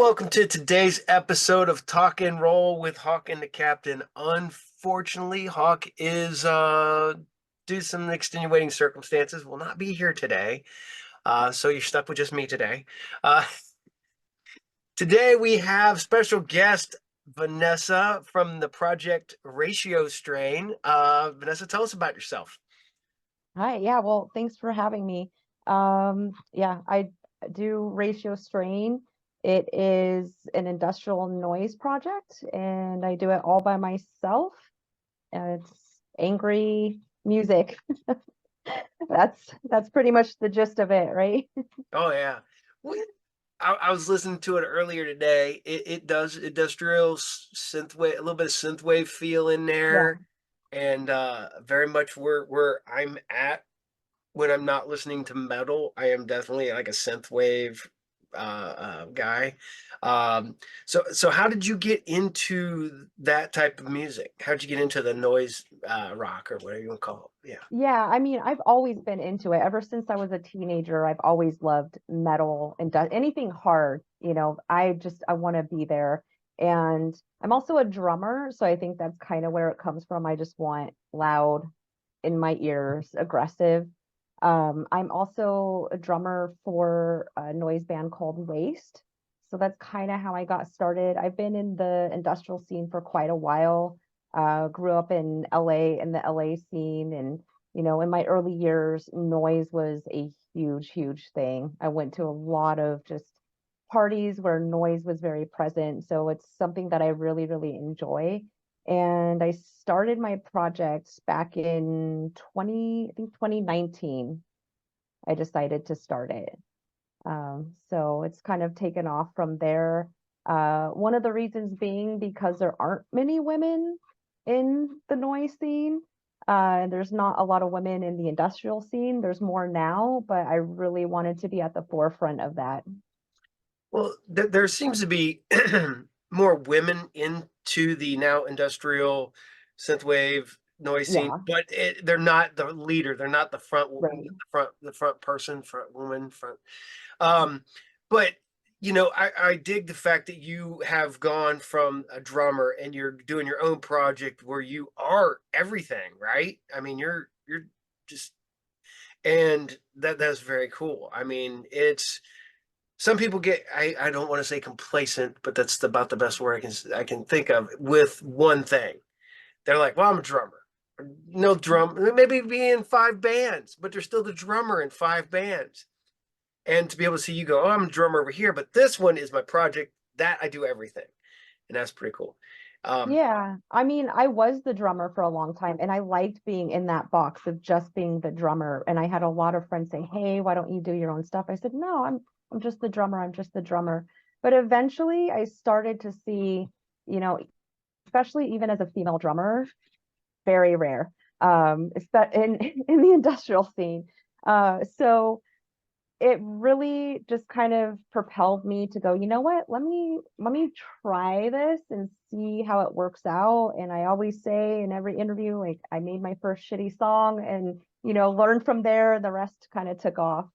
welcome to today's episode of Talk and Roll with Hawk and the Captain. Unfortunately, Hawk is due to some extenuating circumstances will not be here today. So you're stuck with just me today. Uh, Today we have special guest Vanessa from the project Ratio Strain. Vanessa, tell us about yourself. Hi, yeah, well, thanks for having me. Yeah, I do ratio strain. It is an industrial noise project, and I do it all by myself. It's angry music. That's pretty much the gist of it, right? Oh yeah. I was listening to it earlier today. It does industrial synthwave, a little bit of synthwave feel in Yeah. there, and very much where I'm at when I'm not listening to metal. I am definitely like a synthwave guy. Um, so how did you get into that type of music? How did you get into the noise rock or whatever you want to call it? Yeah. Yeah, I mean, I've always been into it. Ever since I was a teenager, I've always loved metal and anything hard, I want to be there. And I'm also a drummer, so I think that's kind of where it comes from. I just want loud in my ears, aggressive. I'm also a drummer for a noise band called W.A.S.T.E. So that's kind of how I got started. I've been in the industrial scene for quite a while. Grew up in LA in the LA scene, and in my early years, noise was a huge, huge thing. I went to a lot of just parties where noise was very present. So it's something that I really, really enjoy. And I started my project back in 2019. I decided to start it. So it's kind of taken off from there. One of the reasons being because there aren't many women in the noise scene. And there's not a lot of women in the industrial scene. There's more now, but I really wanted to be at the forefront of that. Well, there seems to be more women into the now industrial synthwave noise scene, Yeah, but they're not the leader. They're not the right. the front person, front woman, front. Um, but I dig the fact that you have gone from a drummer and you're doing your own project where you are everything, right? I mean, you're just, and that's very cool. I mean, it's some people get I don't want to say complacent, but that's about the best word I can think of with one thing. They're like, well, I'm a drummer. No drum, maybe be in five bands, but they're still the drummer in five bands. And to be able to see you go, oh, I'm a drummer over here, but this one is my project that I do everything. And that's pretty cool. Um, Yeah, I mean, I was the drummer for a long time and I liked being in that box of just being the drummer. And I had a lot of friends say, "Hey, why don't you do your own stuff?" I said, "No, I'm just the drummer. I'm just the drummer." But eventually I started to see, you know, especially even as a female drummer, very rare. In in the industrial scene. So it really just kind of propelled me to go, you know what, let me try this and see how it works out. And I always say in every interview, like, I made my first shitty song and learned from there. The rest kind of took off.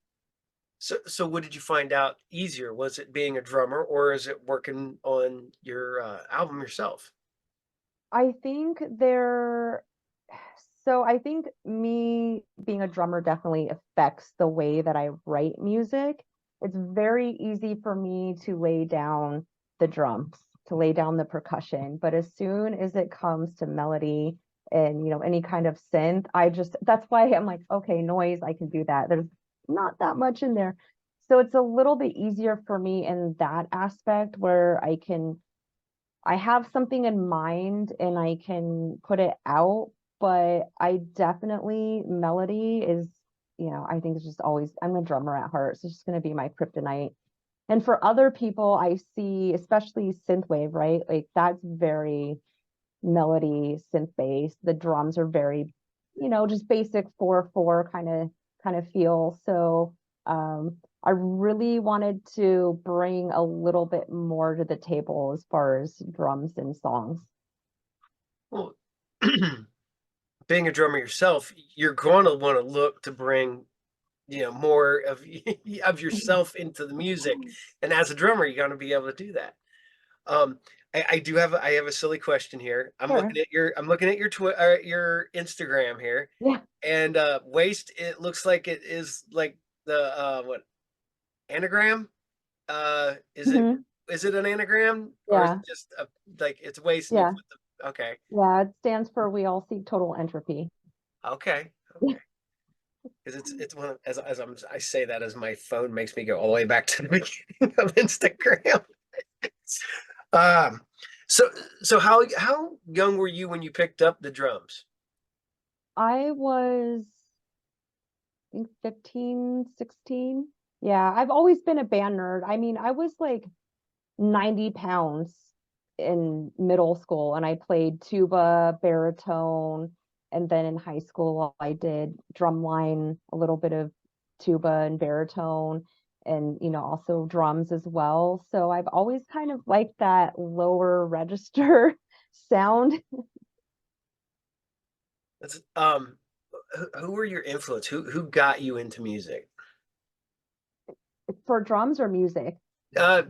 so what did you find out easier? Was it being a drummer or is it working on your album yourself? I think there So I think me being a drummer definitely affects the way that I write music. It's very easy for me to lay down the drums, to lay down the percussion, but as soon as it comes to melody and any kind of synth, that's why I'm like, okay, noise, I can do that. There's not that much in there. So it's a little bit easier for me in that aspect where I have something in mind and I can put it out, but I definitely melody is, I think it's just always, I'm a drummer at heart, so it's just going to be my kryptonite. And for other people, I see, especially synthwave, right? Like that's very melody synth based. The drums are very, just basic 4/4 kind of feel. So I really wanted to bring a little bit more to the table as far as drums and songs. Well, being a drummer yourself, you're going to want to look to bring more of of yourself into the music. And as a drummer, you're gonna be able to do that. Um, I do have I have a silly question here. Sure. I'm looking at your Instagram here, Yeah. and waste. It looks like it is like the what anagram? Is it Hmm. an anagram or is it Yeah. just a, like it's waste and you Yeah. put the okay Yeah. It stands for we all seek total entropy. okay okay because it's one of, I say that as my phone makes me go all the way back to the beginning of Instagram. Um, so how young were you when you picked up the drums? I was, I think 15, 16. Yeah, I've always been a band nerd. I mean, I was like 90 pounds in middle school and I played tuba, baritone, and then in high school I did drumline, a little bit of tuba and baritone and also drums as well. So I've always kind of liked that lower register sound. That's, who were your influence? Who got you into music? For drums or music. Uh,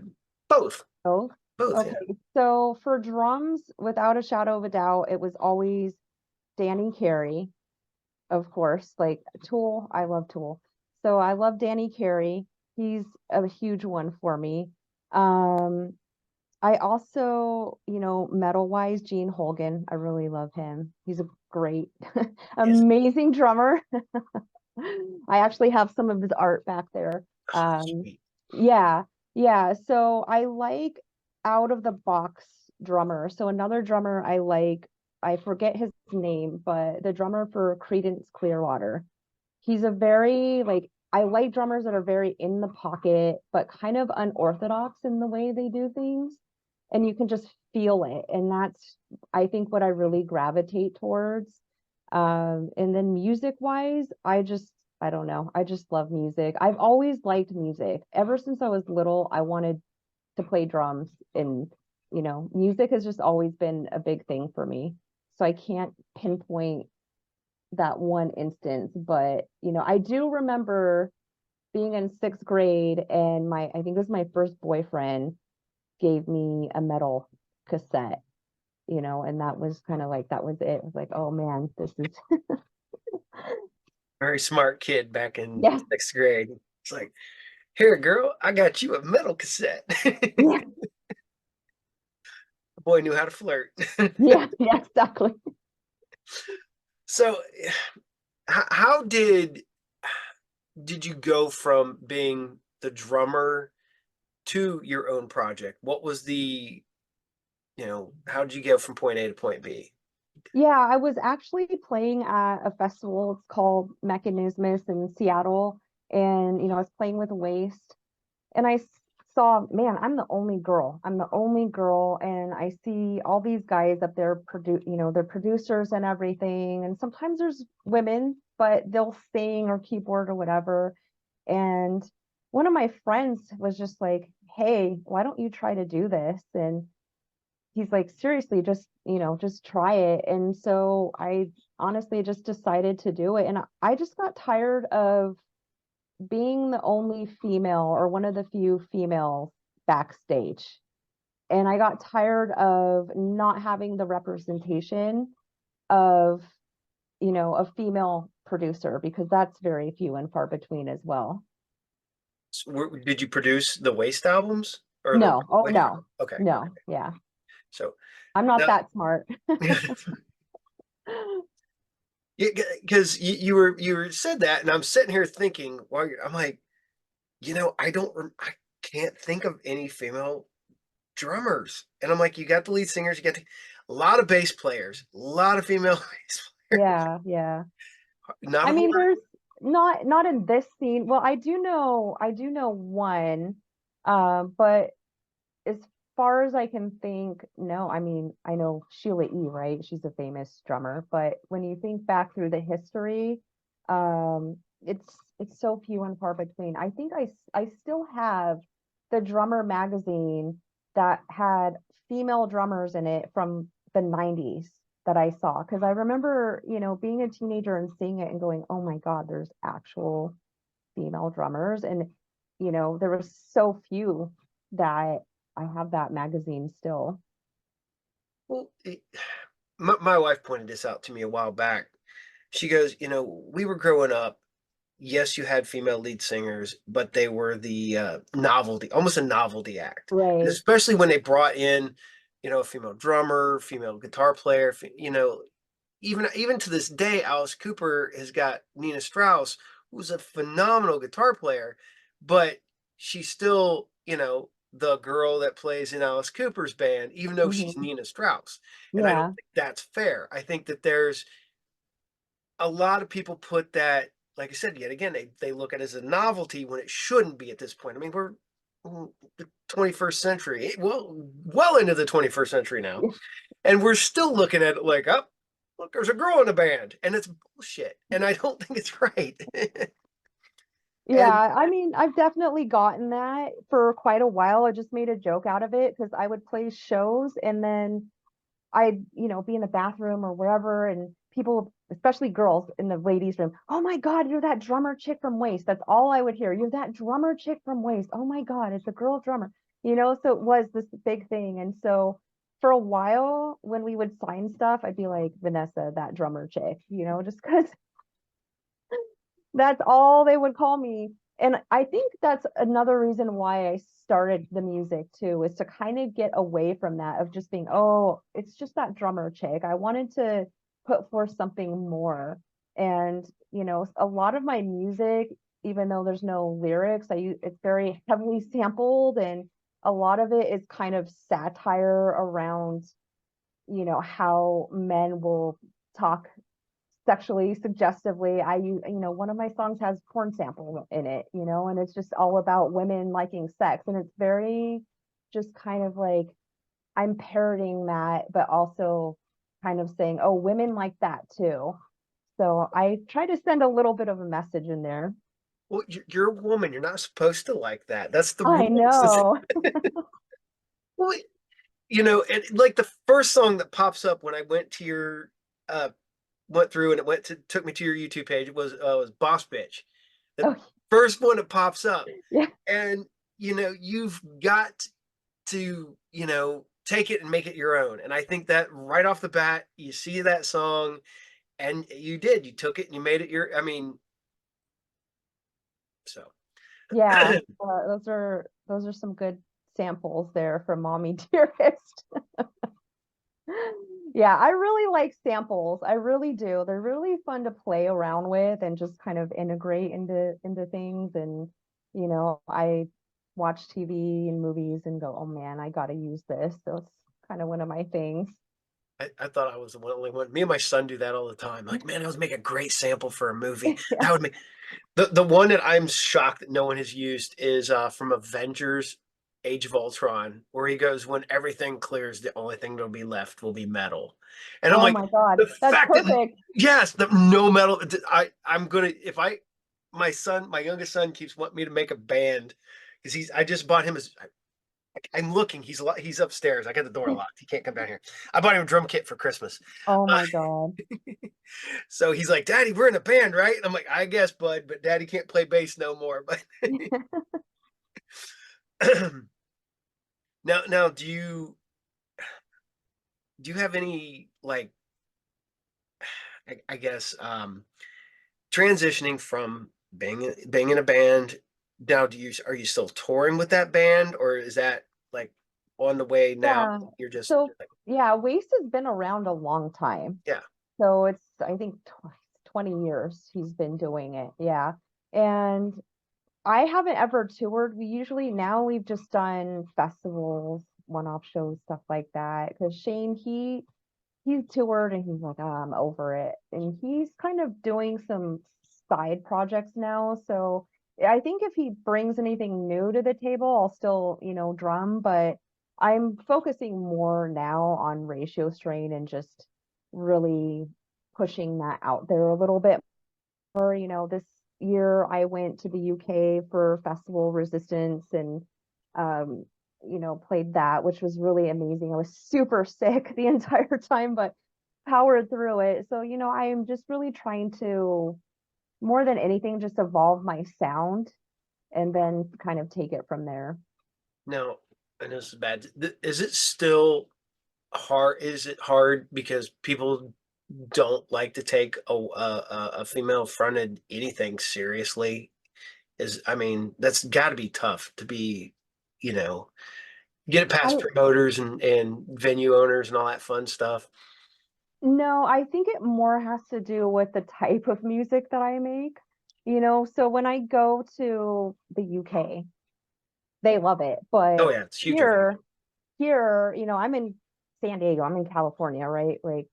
both, Both. both. Yeah. Okay. So for drums, without a shadow of a doubt, it was always Danny Carey, of course. Like Tool, I love Tool. So I love Danny Carey. He's a huge one for me. Um, I also, metal wise, Gene Holgan. I really love him. He's a great, Yes. amazing drummer. I actually have some of his art back there. Oh, Um, sweet. yeah, yeah. So I like out of the box drummer. So another drummer I like, I forget his name, but the drummer for Creedence Clearwater. He's a very like I like drummers that are very in the pocket, but kind of unorthodox in the way they do things. And you can just feel it. And that's, I think, what I really gravitate towards. And then music wise, I don't know. I just love music. I've always liked music. Ever since I was little, I wanted to play drums. And, music has just always been a big thing for me. So I can't pinpoint that one instance, but I do remember being in sixth grade and I think it was my first boyfriend gave me a metal cassette, and that was kind of like, that was it. It was like, oh man, this is, Very smart kid back in yeah, sixth grade. It's like, here, girl, I got you a metal cassette. yeah, The boy knew how to flirt. yeah, yeah, exactly. So, how did you go from being the drummer to your own project? What was how did you go from point A to point B? Yeah, I was actually playing at a festival. It's called Mechanismus in Seattle. And, I was playing with Waste. And saw, man, I'm the only girl. I'm the only girl, and I see all these guys up there they're producers and everything. And sometimes there's women, but they'll sing or keyboard or whatever. And one of my friends was just like, "Hey, why don't you try to do this?" And he's like, "Seriously, just try it." And so I honestly just decided to do it. And I just got tired of being the only female or one of the few females backstage. And I got tired of not having the representation of, a female producer because that's very few and far between as well. Did you produce the Waste albums or the No, oh Waste? no, Okay, okay. no, yeah. So I'm not now, that smart. because you were said that, and I'm sitting here thinking while I'm like, I can't think of any female drummers, and I'm like, you got the lead singers, you got a lot of bass players, a lot of female bass players, Yeah, yeah. not I a whole mean, lot. there's not in this scene. Well, I do know one, but as far as I can think, no, I mean, I know Sheila E., right? She's a famous drummer, but when you think back through the history, it's so few and far between. I think I still have the drummer magazine that had female drummers in it from the 90s that I saw because I remember, being a teenager and seeing it and going, "Oh my God, there's actual female drummers. And, there was so few that I have that magazine still. Well, my wife pointed this out to me a while back. She goes, we were growing up. Yes, you had female lead singers, but they were the novelty, almost a novelty act. And Right. especially when they brought in, a female drummer, female guitar player, even to this day, Alice Cooper has got Nina Strauss, who's a phenomenal guitar player, but she's still, the girl that plays in Alice Cooper's band, even though she's Hmm. Nina Strauss. And I don't Yeah. think that's fair. I think that there's a lot of people put that, like I said, yet again, they look at it as a novelty when it shouldn't be at this point. I mean, we're the 21st century, well into the 21st century now, and we're still looking at it like, oh, look, there's a girl in the band, and it's bullshit, and I don't think it's right. Yeah, And I mean, I've definitely gotten that for quite a while. I just made a joke out of it because I would play shows and then I'd, be in the bathroom or wherever, and people, especially girls in the ladies' room, oh my God, you're that drummer chick from Waste. That's all I would hear. You're that drummer chick from Waste. Oh my God, it's a girl drummer. So it was this big thing. And so for a while, when we would sign stuff, I'd be like, Vanessa, that drummer chick, just because that's all they would call me. And I think that's another reason why I started the music too, is to kind of get away from that of just being, oh, it's just that drummer chick. I wanted to put forth something more. And, a lot of my music, even though there's no lyrics, it's very heavily sampled, and a lot of it is kind of satire around, how men will talk sexually suggestively. One of my songs has porn sample in it, and it's just all about women liking sex. And it's very just kind of like I'm parroting that, but also kind of saying, oh, women like that too. So I try to send a little bit of a message in there. well, you're a woman. You're not supposed to like that. That's the I rules. know. Well, and like the first song that pops up when I went to your uh went through and took me to your YouTube page was Boss Bitch. The Oh, first one that pops up. yeah. And you've got to, take it and make it your own. And I think that right off the bat, you see that song and you took it and you made it I mean, so Yeah. Those are some good samples there from Mommy Dearest. Yeah, I really like samples. I really do. They're really fun to play around with and just kind of integrate into things. And, I watch TV and movies and go, oh man, I gotta use this. So it's kind of one of my things. I thought I was the only one. Me and my son do that all the time. Like, man, I was make a great sample for a movie. Yeah. That would make the one that I'm shocked that no one has used is from Avengers Age of Ultron, where he goes, when everything clears, the only thing that'll be left will be metal. And I'm Oh like, my God. the That's fact that perfect. yes, the no metal, I'm gonna if I my youngest son keeps wanting me to make a band because I just bought him his I'm looking. He's upstairs. I got the door locked. He can't come down here. I bought him a drum kit for Christmas. Oh Uh, my God. so he's like, "Daddy, we're in a band, right?" And I'm like, "I guess, bud, but Daddy can't play bass no more." But now, do you have any like I guess transitioning from being in a band now? Are you still touring with that band, or is that like on the way now? Yeah. You're just So like, yeah, Waste has been around a long time. yeah. So it's, I think, 20 years he's been doing it. Yeah. And I haven't ever toured. Now we've just done festivals, one-off shows, stuff like that. Because Shane, he's toured and he's like, oh, I'm over it. And he's kind of doing some side projects now. So I think if he brings anything new to the table, I'll still, drum, but I'm focusing more now on Ratio Strain and just really pushing that out there a little bit more. This year I went to the UK for Festival Resistance and um, played that, which was really amazing. I was super sick the entire time, but powered through it. So, I'm just really trying to more than anything, just evolve my sound and then kind of take it from there. Now, I know this is bad. Is it still hard? Is it hard because people don't like to take a female fronted anything seriously? I mean, that's got to be tough to be, you know, get it I past promoters and venue owners and all that fun stuff. No, I think it more has to do with the type of music that I make. So when I go to the UK, they love it. Oh But yeah, it's huge over here, I'm in San Diego, I'm in California, right? Like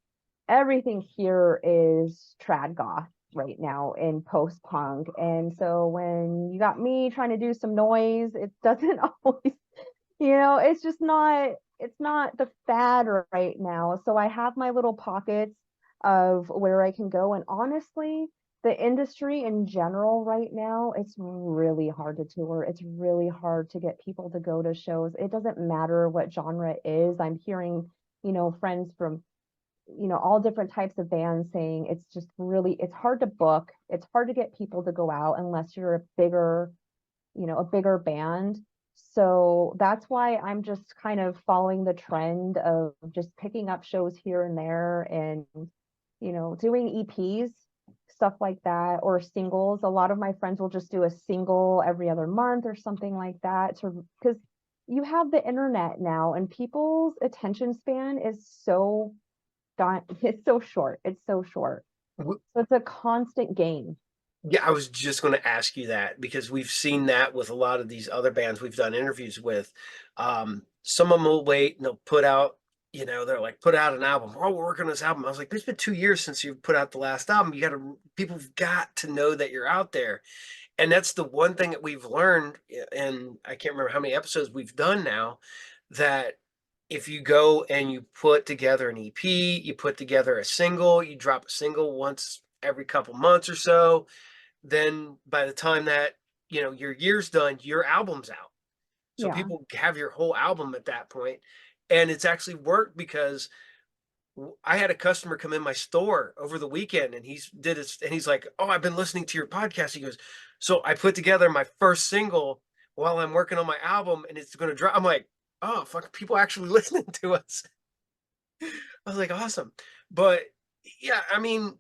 everything here is trad goth right now in post punk. And so when you got me trying to do some noise, it doesn't always, it's not the fad right now. So I have my little pockets of where I can go. And honestly, the industry in general right now, it's really hard to tour. It's really hard to get people to go to shows. It doesn't matter what genre it is. I'm hearing, friends from, all different types of bands saying it's hard to book. It's hard to get people to go out unless you're a bigger band. So that's why I'm just kind of following the trend of just picking up shows here and there and, doing EPs, stuff like that, or singles. A lot of my friends will just do a single every other month or something like that because you have the internet now and people's attention span is it's so short. It's so short. W- So it's a constant game. Yeah, I was just going to ask you that because we've seen that with a lot of these other bands we've done interviews with. Some of them will wait and they'll put out, they're like, put out an album. Oh, we're working on this album. I was like, there's been 2 years since you put out the last album. People've got to know that you're out there. And that's the one thing that we've learned, and I can't remember how many episodes we've done now, that if you go and you put together an EP, you put together a single, you drop a single once every couple months or so, then by the time that your year's done, your album's out. So Yeah. people have your whole album at that point. And it's actually worked because I had a customer come in my store over the weekend and he's like, "Oh, I've been listening to your podcast." He goes, "So I put together my first single while I'm working on my album and it's going to drop." I'm like, "Oh, fuck, people actually listening to us." I was like, "Awesome." But yeah, I mean,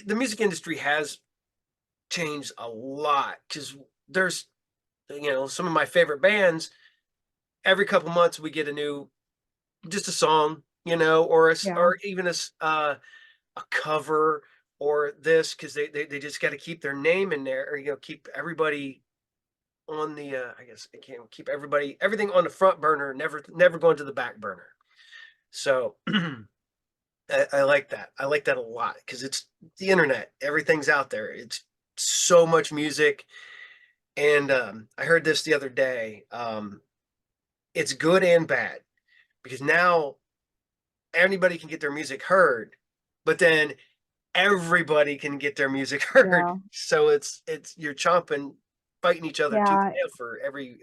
the music industry has changed a lot because there's, some of my favorite bands. Every couple months we get just a song, Yeah. or even a cover or this because they just got to keep their name in there, or keep everybody on the I guess I can't keep everything on the front burner, never going to the back burner. So I like that. I like that a lot because it's the internet. Everything's out there. It's so much music. And I heard this the other day. It's good and bad because now anybody can get their music heard, but then everybody can get their music heard. Yeah. So it's you're chomping, fighting each other tooth Yeah. and nail for every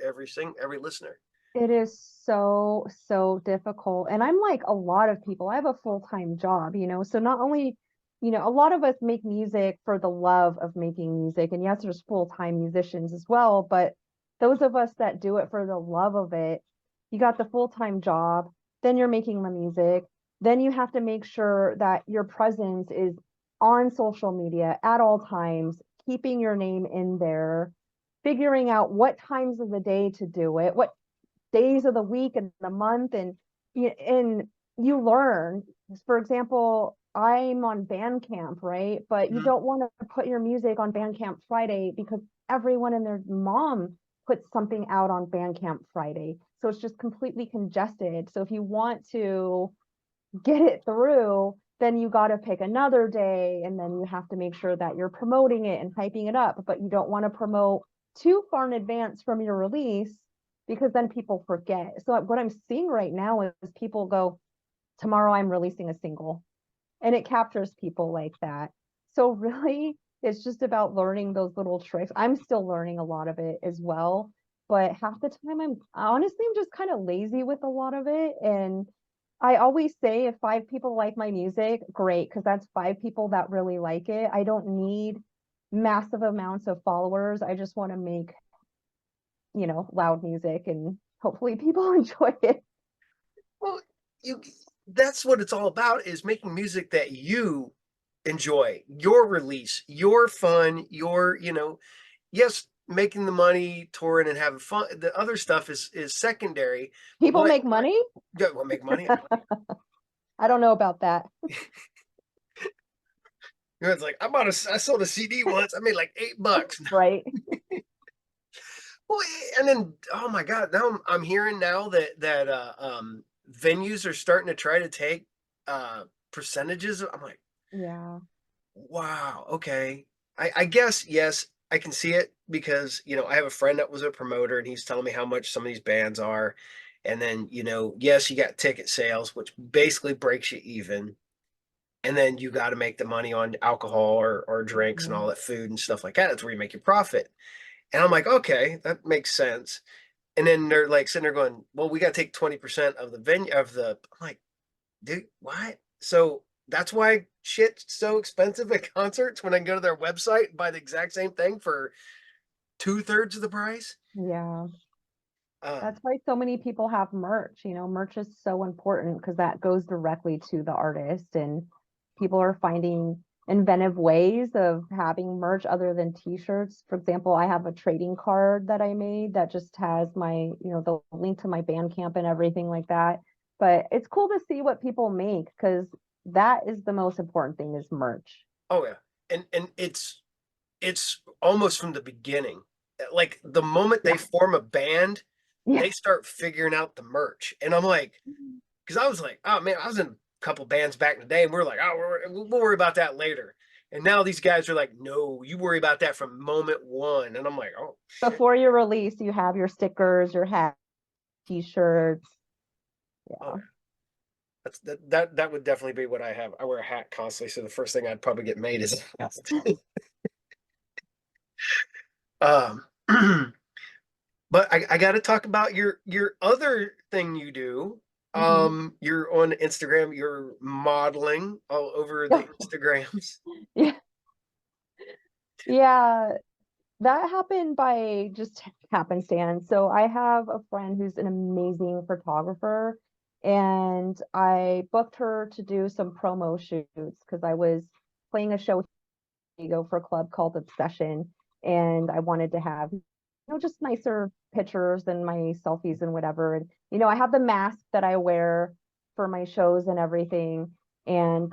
listener. It is so, so difficult. And I'm like a lot of people, I have a full-time job, so not only, a lot of us make music for the love of making music. And yes, there's full-time musicians as well, but those of us that do it for the love of it, you got the full-time job, then you're making the music, then you have to make sure that your presence is on social media at all times, keeping your name in there, figuring out what times of the day to do it, what days of the week and the month and you learn. For example, I'm on Bandcamp, right? But you Mhm. don't want to put your music on Bandcamp Friday because everyone and their mom puts something out on Bandcamp Friday, so it's just completely congested. So if you want to get it through, then you got to pick another day and then you have to make sure that you're promoting it and hyping it up, but you don't want to promote too far in advance from your release because then people forget. So what I'm seeing right now is people go, tomorrow I'm releasing a single, and it captures people like that. So really, it's just about learning those little tricks. I'm still learning a lot of it as well, but half the time I'm just kind of lazy with a lot of it. And I always say if 5 people like my music, great, because that's 5 people that really like it. I don't need massive amounts of followers. I just want to make, loud music and hopefully people enjoy it. Well, you that's what it's all about, is making music that you enjoy, your release, your fun, your, yes, making the money, touring and having fun. The other stuff is secondary, but People make money? yeah, well, make money. I don't know about that. It's like I sold a CD once. I made like $8. Right. Well, and then oh my God, now I'm hearing now that venues are starting to try to take uh percentages. I'm like, Yeah. wow, okay. I guess yes, I can see it because I have a friend that was a promoter and he's telling me how much some of these bands are. And then, yes, you got ticket sales, which basically breaks you even. And then you got to make the money on alcohol or drinks and Mhm. all that food and stuff like that. That's where you make your profit. And I'm like, okay, that makes sense. And then they're like sitting there going, well, we got to take 20% of the venue of the. I'm like, dude, what? So that's why shit's so expensive at concerts when I can go to their website and buy the exact same thing for 2/3 of the price. Yeah. That's Um, why so many people have merch. Merch is so important because that goes directly to the artist, and people are finding inventive ways of having merch other than t-shirts. For example, I have a trading card that I made that just has the link to my Bandcamp and everything like that. But it's cool to see what people make because that is the most important thing is merch. oh yeah, and it's almost from the beginning. Like the moment they Yeah. form a band, Yeah. they start figuring out the merch, and I'm like, because I was like, oh man, I was in a couple bands back in the day, and we are like, oh, we'll worry about that later. And now these guys are like, no, you worry about that from moment one. And I'm like, oh shit, Before your release, you have your stickers, your hat, t-shirts. oh Yeah. yeah. That would definitely be what I have. I wear a hat constantly, so the first thing I'd probably get made is a hat. um, but I got to talk about your other thing you do. Mhm. You're on Instagram. You're modeling all over the Instagrams. Yeah. Yeah. That happened by just happenstance. So I have a friend who's an amazing photographer, and I booked her to do some promo shoots because I was playing a show go for a club called Obsession, and I wanted to have, just nicer pictures than my selfies and whatever. And I have the mask that I wear for my shows and everything. And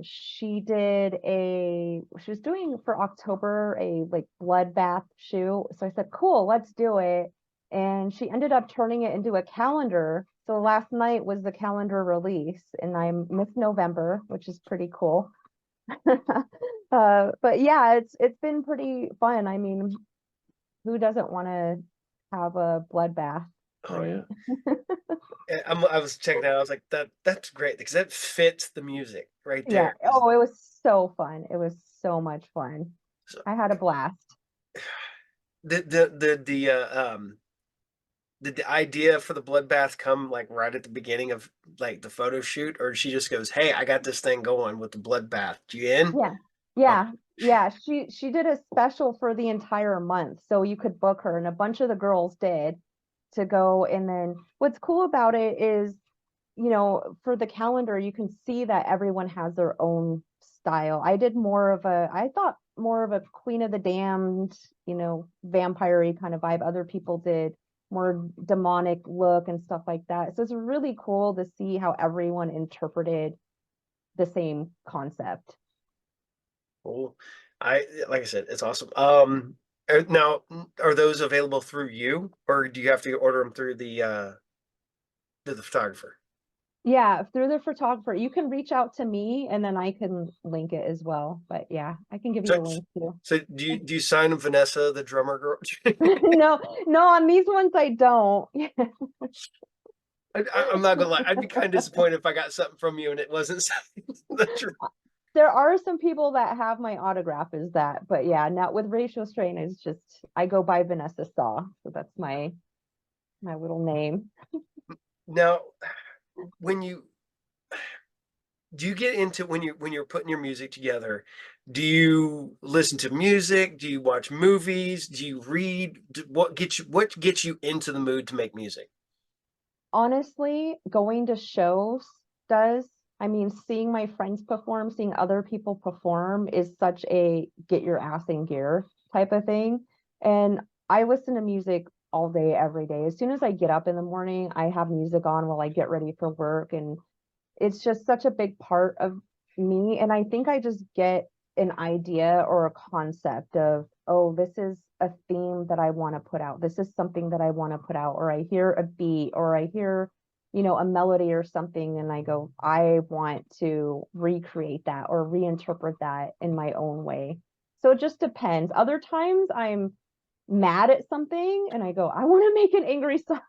she was doing for October a like bloodbath shoot. So I said, cool, let's do it. And she ended up turning it into a calendar. So last night was the calendar release, and I missed November, which is pretty cool. But yeah, it's been pretty fun. I mean, who doesn't want to have a bloodbath, Oh right? yeah. I was checking that. I was like, that's great because that fits the music right Yeah. there. Oh, it was so fun. It was so much fun. So I had a blast. the did the idea for the bloodbath come like right at the beginning of like the photo shoot, or she just goes, "Hey, I got this thing going with the bloodbath. You in?" Yeah. Oh, Yeah. Yeah. She did a special for the entire month. So you could book her, and a bunch of the girls did to go. And then what's cool about it is for the calendar, you can see that everyone has their own style. I thought more of a Queen of the Damned, vampire-y kind of vibe. Other people did more demonic look and stuff like that. So it's really cool to see how everyone interpreted the same concept. cool. Like I said, it's awesome. Now are those available through you, or do you have to order them through the photographer? Yeah, through the photographer. You can reach out to me and then I can link it as well. But yeah, I can give you So, the link too. so do you sign Vanessa, the drummer girl? No, no, on these ones I don't. I'm not gonna lie. I'd be kind of disappointed if I got something from you and it wasn't signed. There are some people that have my autograph as that, but yeah, not with Ratio Strain. Is just I go by Vanessa Saw, so that's my little name. Now, when you do you get into when you're putting your music together, Do you listen to music? Do you watch movies? Do you read? What gets you into the mood to make music? Honestly, going to shows does. I mean, seeing my friends perform, seeing other people perform is such a get your ass in gear type of thing. And I listen to music all day, every day. As soon as I get up in the morning, I have music on while I get ready for work. And it's just such a big part of me. And I think I just get an idea or a concept of, oh, this is a theme that I want to put out. This is something that I want to put out. Or I hear a beat or I hear, a melody or something. And I go, I want to recreate that or reinterpret that in my own way. So it just depends. Other times I'm mad at something and I go, I want to make an angry song.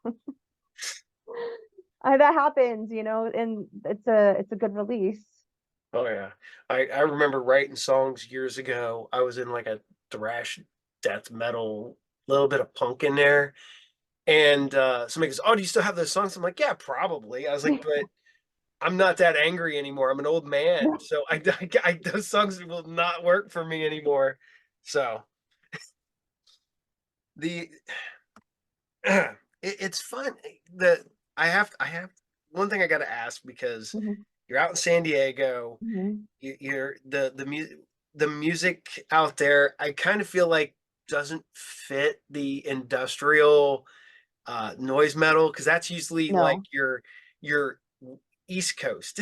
That happens, and it's a good release. Oh yeah. I remember writing songs years ago. I was in like a thrash death metal, little bit of punk in there. And somebody goes, "Oh, do you still have those songs?" I'm like, "Yeah, probably." I was like, "But I'm not that angry anymore. I'm an old man, so those songs will not work for me anymore." So the it's fun. The I have one thing I got to ask because Mhm, you're out in San Diego. mhm. You're the music out there. I kind of feel like doesn't fit the industrial noise metal because that's usually like No. your East Coast.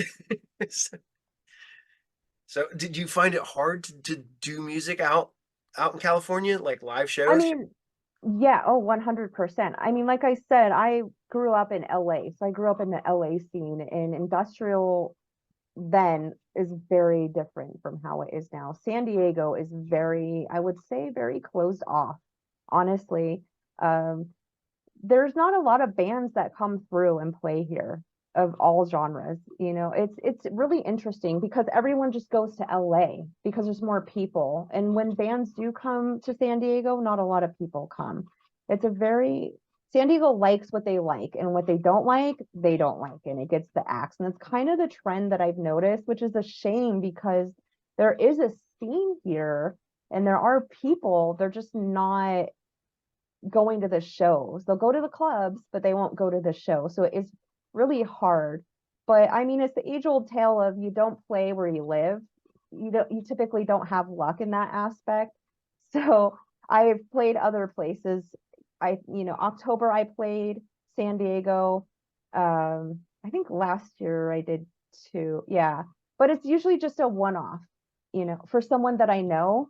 so, so did you find it hard to do music out in California, like live I shows? mean, yeah, oh, 100%. I mean, like I said, I grew up in LA. So I grew up in the LA scene, and industrial then is very different from how it is now. San Diego is very, I would say, very closed off, honestly. Um, there's not a lot of bands that come through and play here of all genres. It's really interesting because everyone just goes to LA because there's more people. And when bands do come to San Diego, not a lot of people come. It's a very San Diego likes what they like, and what they don't like, they don't like, and it gets the axe. And it's kind of the trend that I've noticed, which is a shame because there is a scene here and there are people, they're just not going to the shows. They'll go to the clubs, but they won't go to the show. So it's really hard. But I mean, it's the age-old tale of you don't play where you live. You typically don't have luck in that aspect. So I've played other places. October I played San Diego. I think last year I did too. Yeah. But it's usually just a one-off, for someone that I know.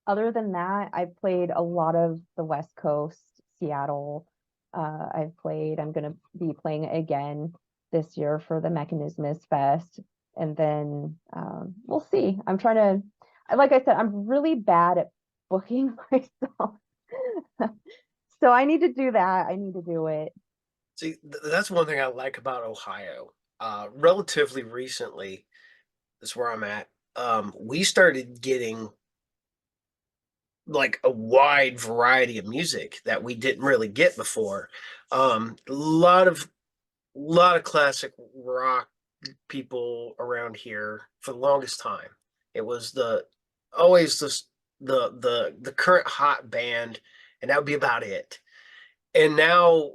Other than that, I've played a lot of the West Coast, Seattle. I'm going to be playing again this year for the Mechanismus Fest. And then we'll see. Like I said, I'm really bad at booking myself. So I need to do that. I need to do it. See, that's one thing I like about Ohio. Relatively recently, that's where I'm at. We started getting like a wide variety of music that we didn't really get before. A lot of classic rock people around here for the longest time. It was the always the current hot band, and that would be about it. And now,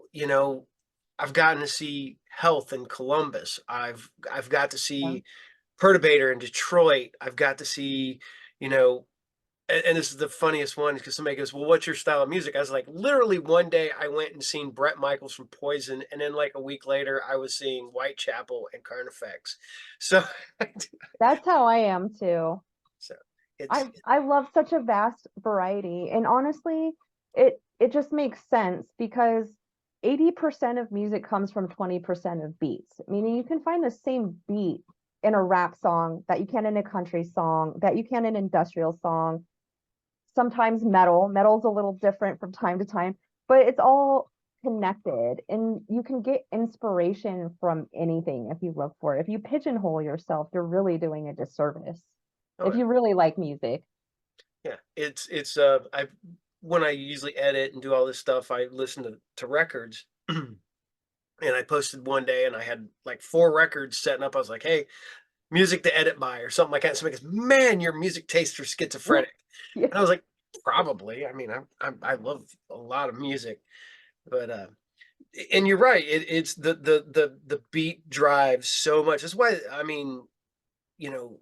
I've gotten to see Health in Columbus. I've got to Yeah. see Perturbator in Detroit. I've got to see, you know, and this is the funniest one because somebody goes, "Well, what's your style of music?" I was like, literally one day I went and seen Bret Michaels from Poison, and then like a week later I was seeing Whitechapel and Carnifex. So, That's how I am too. so I it's I love such a vast variety, and honestly, it just makes sense because 80% of music comes from 20% of beats. Meaning you can find the same beat in a rap song that you can in a country song, that you can in an industrial song, sometimes metal. Metal's a little different from time to time, but it's all connected and you can get inspiration from anything if you look for it. If you pigeonhole yourself, you're really doing a disservice oh if you really like music. yeah, it's I when I usually edit and do all this stuff, I listen to records. And I posted one day and I had like four records setting up. I was like, hey, music to edit by or something like that. Somebody goes, man, your music tastes are schizophrenic. Yeah. And I was like, probably. I mean, I love a lot of music, but and you're right. It's the beat drives so much. That's why I mean,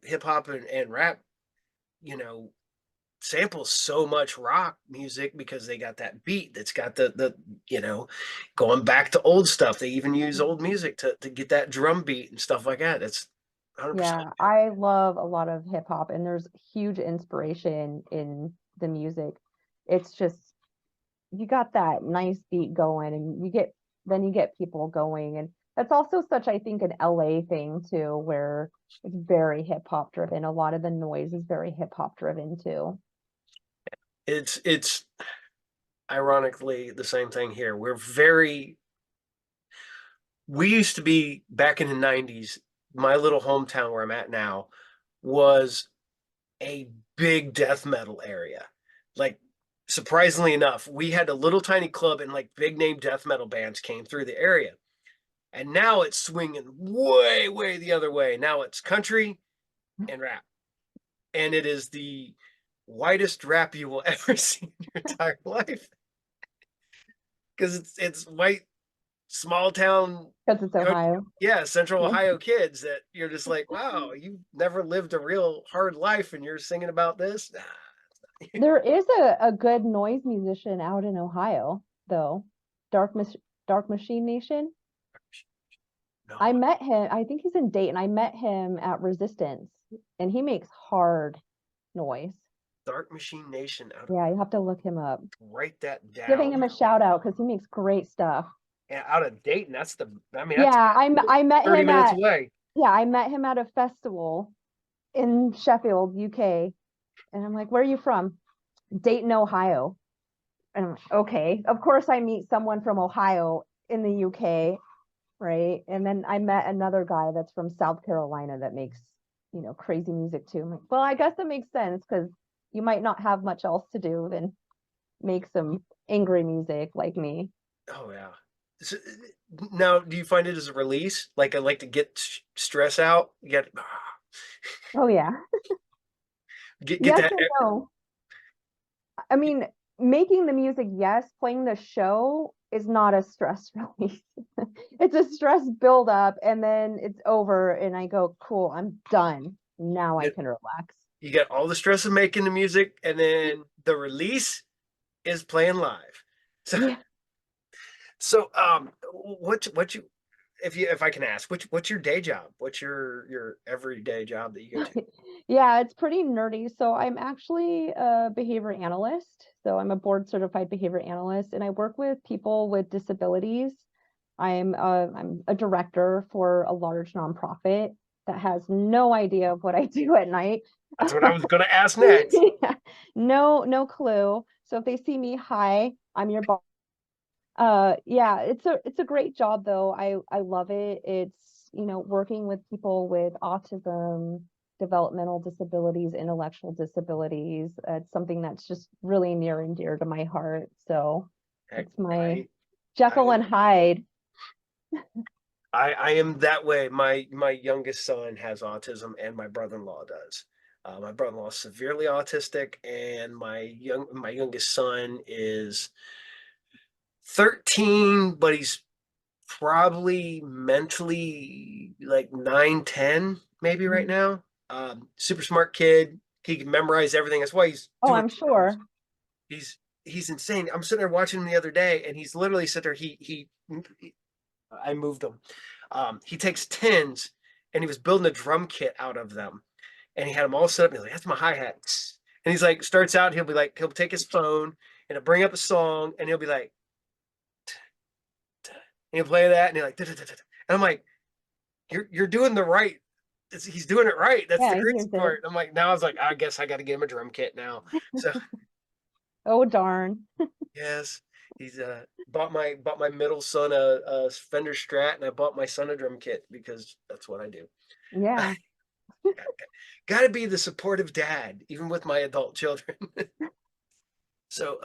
hip hop and rap, you know, samples so much rock music because they got that beat that's got the going back to old stuff. They even use old music to get that drum beat and stuff like that. That's 100%. Yeah, I love a lot of hip hop, and there's huge inspiration in the music. It's just you got that nice beat going, and you get people going, and that's also such, I think, an LA thing too, where it's very hip hop driven. A lot of the noise is very hip hop driven too. It's ironically the same thing here. We used to be back in the 90s. My little hometown where I'm at now was a big death metal area. Like, surprisingly enough, we had a little tiny club and like big name death metal bands came through the area. And now it's swinging way, way the other way. Now it's country and rap. And it is the whitest rap you will ever see in your entire life. Because it's white, small town, Because it's Ohio. yeah, central Yeah. Ohio kids that you're just like, wow, you never lived a real hard life and you're singing about this. There is a good noise musician out in Ohio, though. Dark Mach- Dark Machine Nation. I No, met him, I think he's in Dayton. I met him at Resistance, and he makes hard noise. Dark Machine Nation. Yeah, you have to look him up. Write that Giving down. him a shout out because he makes great stuff. And out of Dayton, I mean, that's Yeah, I met 30 him minutes at away. yeah, I met him at a festival in Sheffield, UK. And I'm like, where are you from? Dayton, Ohio. And I'm like, okay. Of course I meet someone from Ohio in the UK, right? And then I met another guy that's from South Carolina that makes, crazy music too. I'm like, well, I guess that makes sense because you might not have much else to do than make some angry music like me. Oh, yeah. So, now, do you find it as a release? Like, I like to get stress out, Oh yeah. get Yes that. and no. I mean, making the music, yes, playing the show is not a stress release. It's a stress buildup and then it's over and I go, cool, I'm done. Now I can relax. You get all the stress of making the music, and then the release is playing live. So, Yeah. what you if I can ask, what's your day job? What's your everyday job that you go to? Yeah, it's pretty nerdy. So I'm actually a behavior analyst. So I'm a board certified behavior analyst and I work with people with disabilities. I'm a director for a large nonprofit that has no idea of what I do at night. That's what I was going to ask next. Yeah, no clue. So if they see me, hi, I'm your boss. Yeah, it's a great job though. I love it. It's, working with people with autism, developmental disabilities, intellectual disabilities. It's something that's just really near and dear to my heart. So Heck, it's my I Jekyll I and Hyde. I am that way. My youngest son has autism, and my brother-in-law does. My brother-in-law is severely autistic, and my youngest son is 13, but he's probably mentally like 9, 10, maybe right now. Super smart kid. He can memorize everything. That's why he's Oh, doing I'm drums. sure. He's insane. I'm sitting there watching him the other day, and he's literally sitting there. I moved him. He takes tins, and he was building a drum kit out of them, and he had them all set up. And he's like, "That's my hi hat," and he's like, starts out. He'll be like, he'll take his phone and he'll bring up a song, and he'll be like, and he'll play that, and he'll like, and I'm like, you're doing the right. He's doing it right. That's the Yeah, crazy here's it. part. I'm like, now I was like, I guess I got to get him a drum kit now. So Oh, darn. yes, he's bought my middle son a Fender Strat, and I bought my son a drum kit because that's what I do. Yeah. Got to be the supportive dad, even with my adult children. So,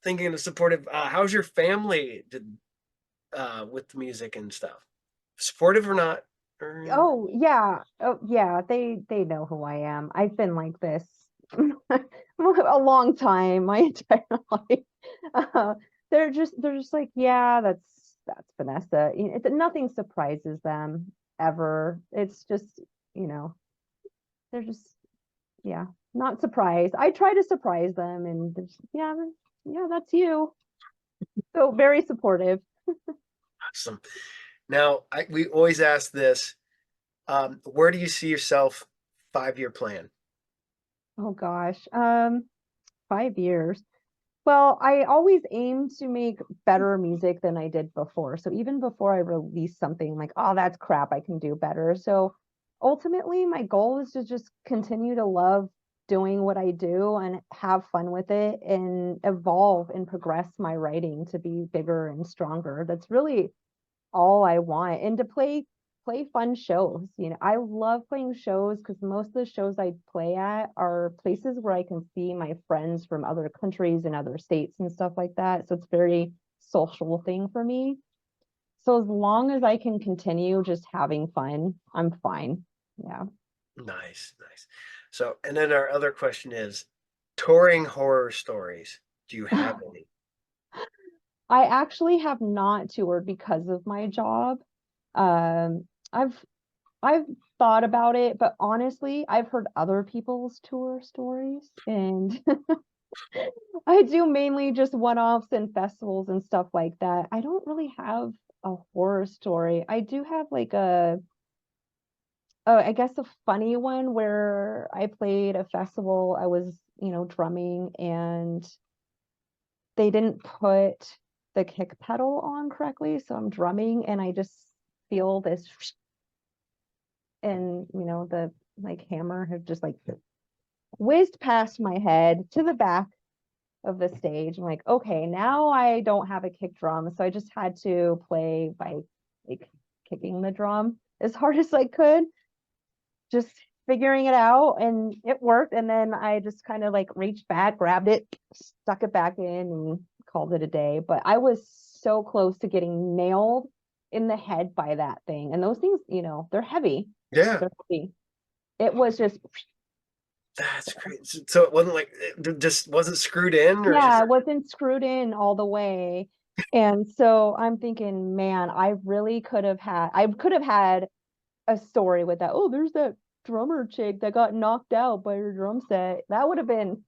thinking of supportive, how's your family with the music and stuff? Supportive or not? Oh yeah. Oh yeah. They know who I am. I've been like this a long time, my entire life. Uh, they're just like, yeah, that's Vanessa. Nothing surprises them ever. It's just, you know, they're just, yeah, not surprised. I try to surprise them, and yeah, yeah, that's you. So very supportive. Awesome. Now, we always ask this. Where do you see yourself 5-year plan? Oh gosh. 5 years. Well, I always aim to make better music than I did before. So even before I release something, like, oh, that's crap, I can do better. So ultimately, my goal is to just continue to love doing what I do and have fun with it and evolve and progress my writing to be bigger and stronger. That's really all I want, and to play fun shows. I love playing shows because most of the shows I play at are places where I can see my friends from other countries and other states and stuff like that. So it's very social thing for me. So as long as I can continue just having fun, I'm fine. Yeah. Nice, nice. So, and then our other question is touring horror stories. Do you have any? I actually have not toured because of my job. Um, I've thought about it, but honestly, I've heard other people's tour stories, and I do mainly just one-offs and festivals and stuff like that. I don't really have a horror story. I do have like I guess a funny one where I played a festival. I was, drumming, and they didn't put the kick pedal on correctly, so I'm drumming and I just feel this and the like hammer have just like whizzed past my head to the back of the stage. I'm like, okay, now I don't have a kick drum, so I just had to play by like kicking the drum as hard as I could, just figuring it out, and it worked. And then I just kind of like reached back, grabbed it, stuck it back in, and called it a day. But I was so close to getting nailed in the head by that thing. And those things, they're heavy. Yeah, They're heavy. It was just, that's great. So it wasn't like it just wasn't screwed in or yeah, just it wasn't screwed in all the way. And so I'm thinking, man, I could have had a story with that. Oh, there's that drummer chick that got knocked out by her drum set. That would have been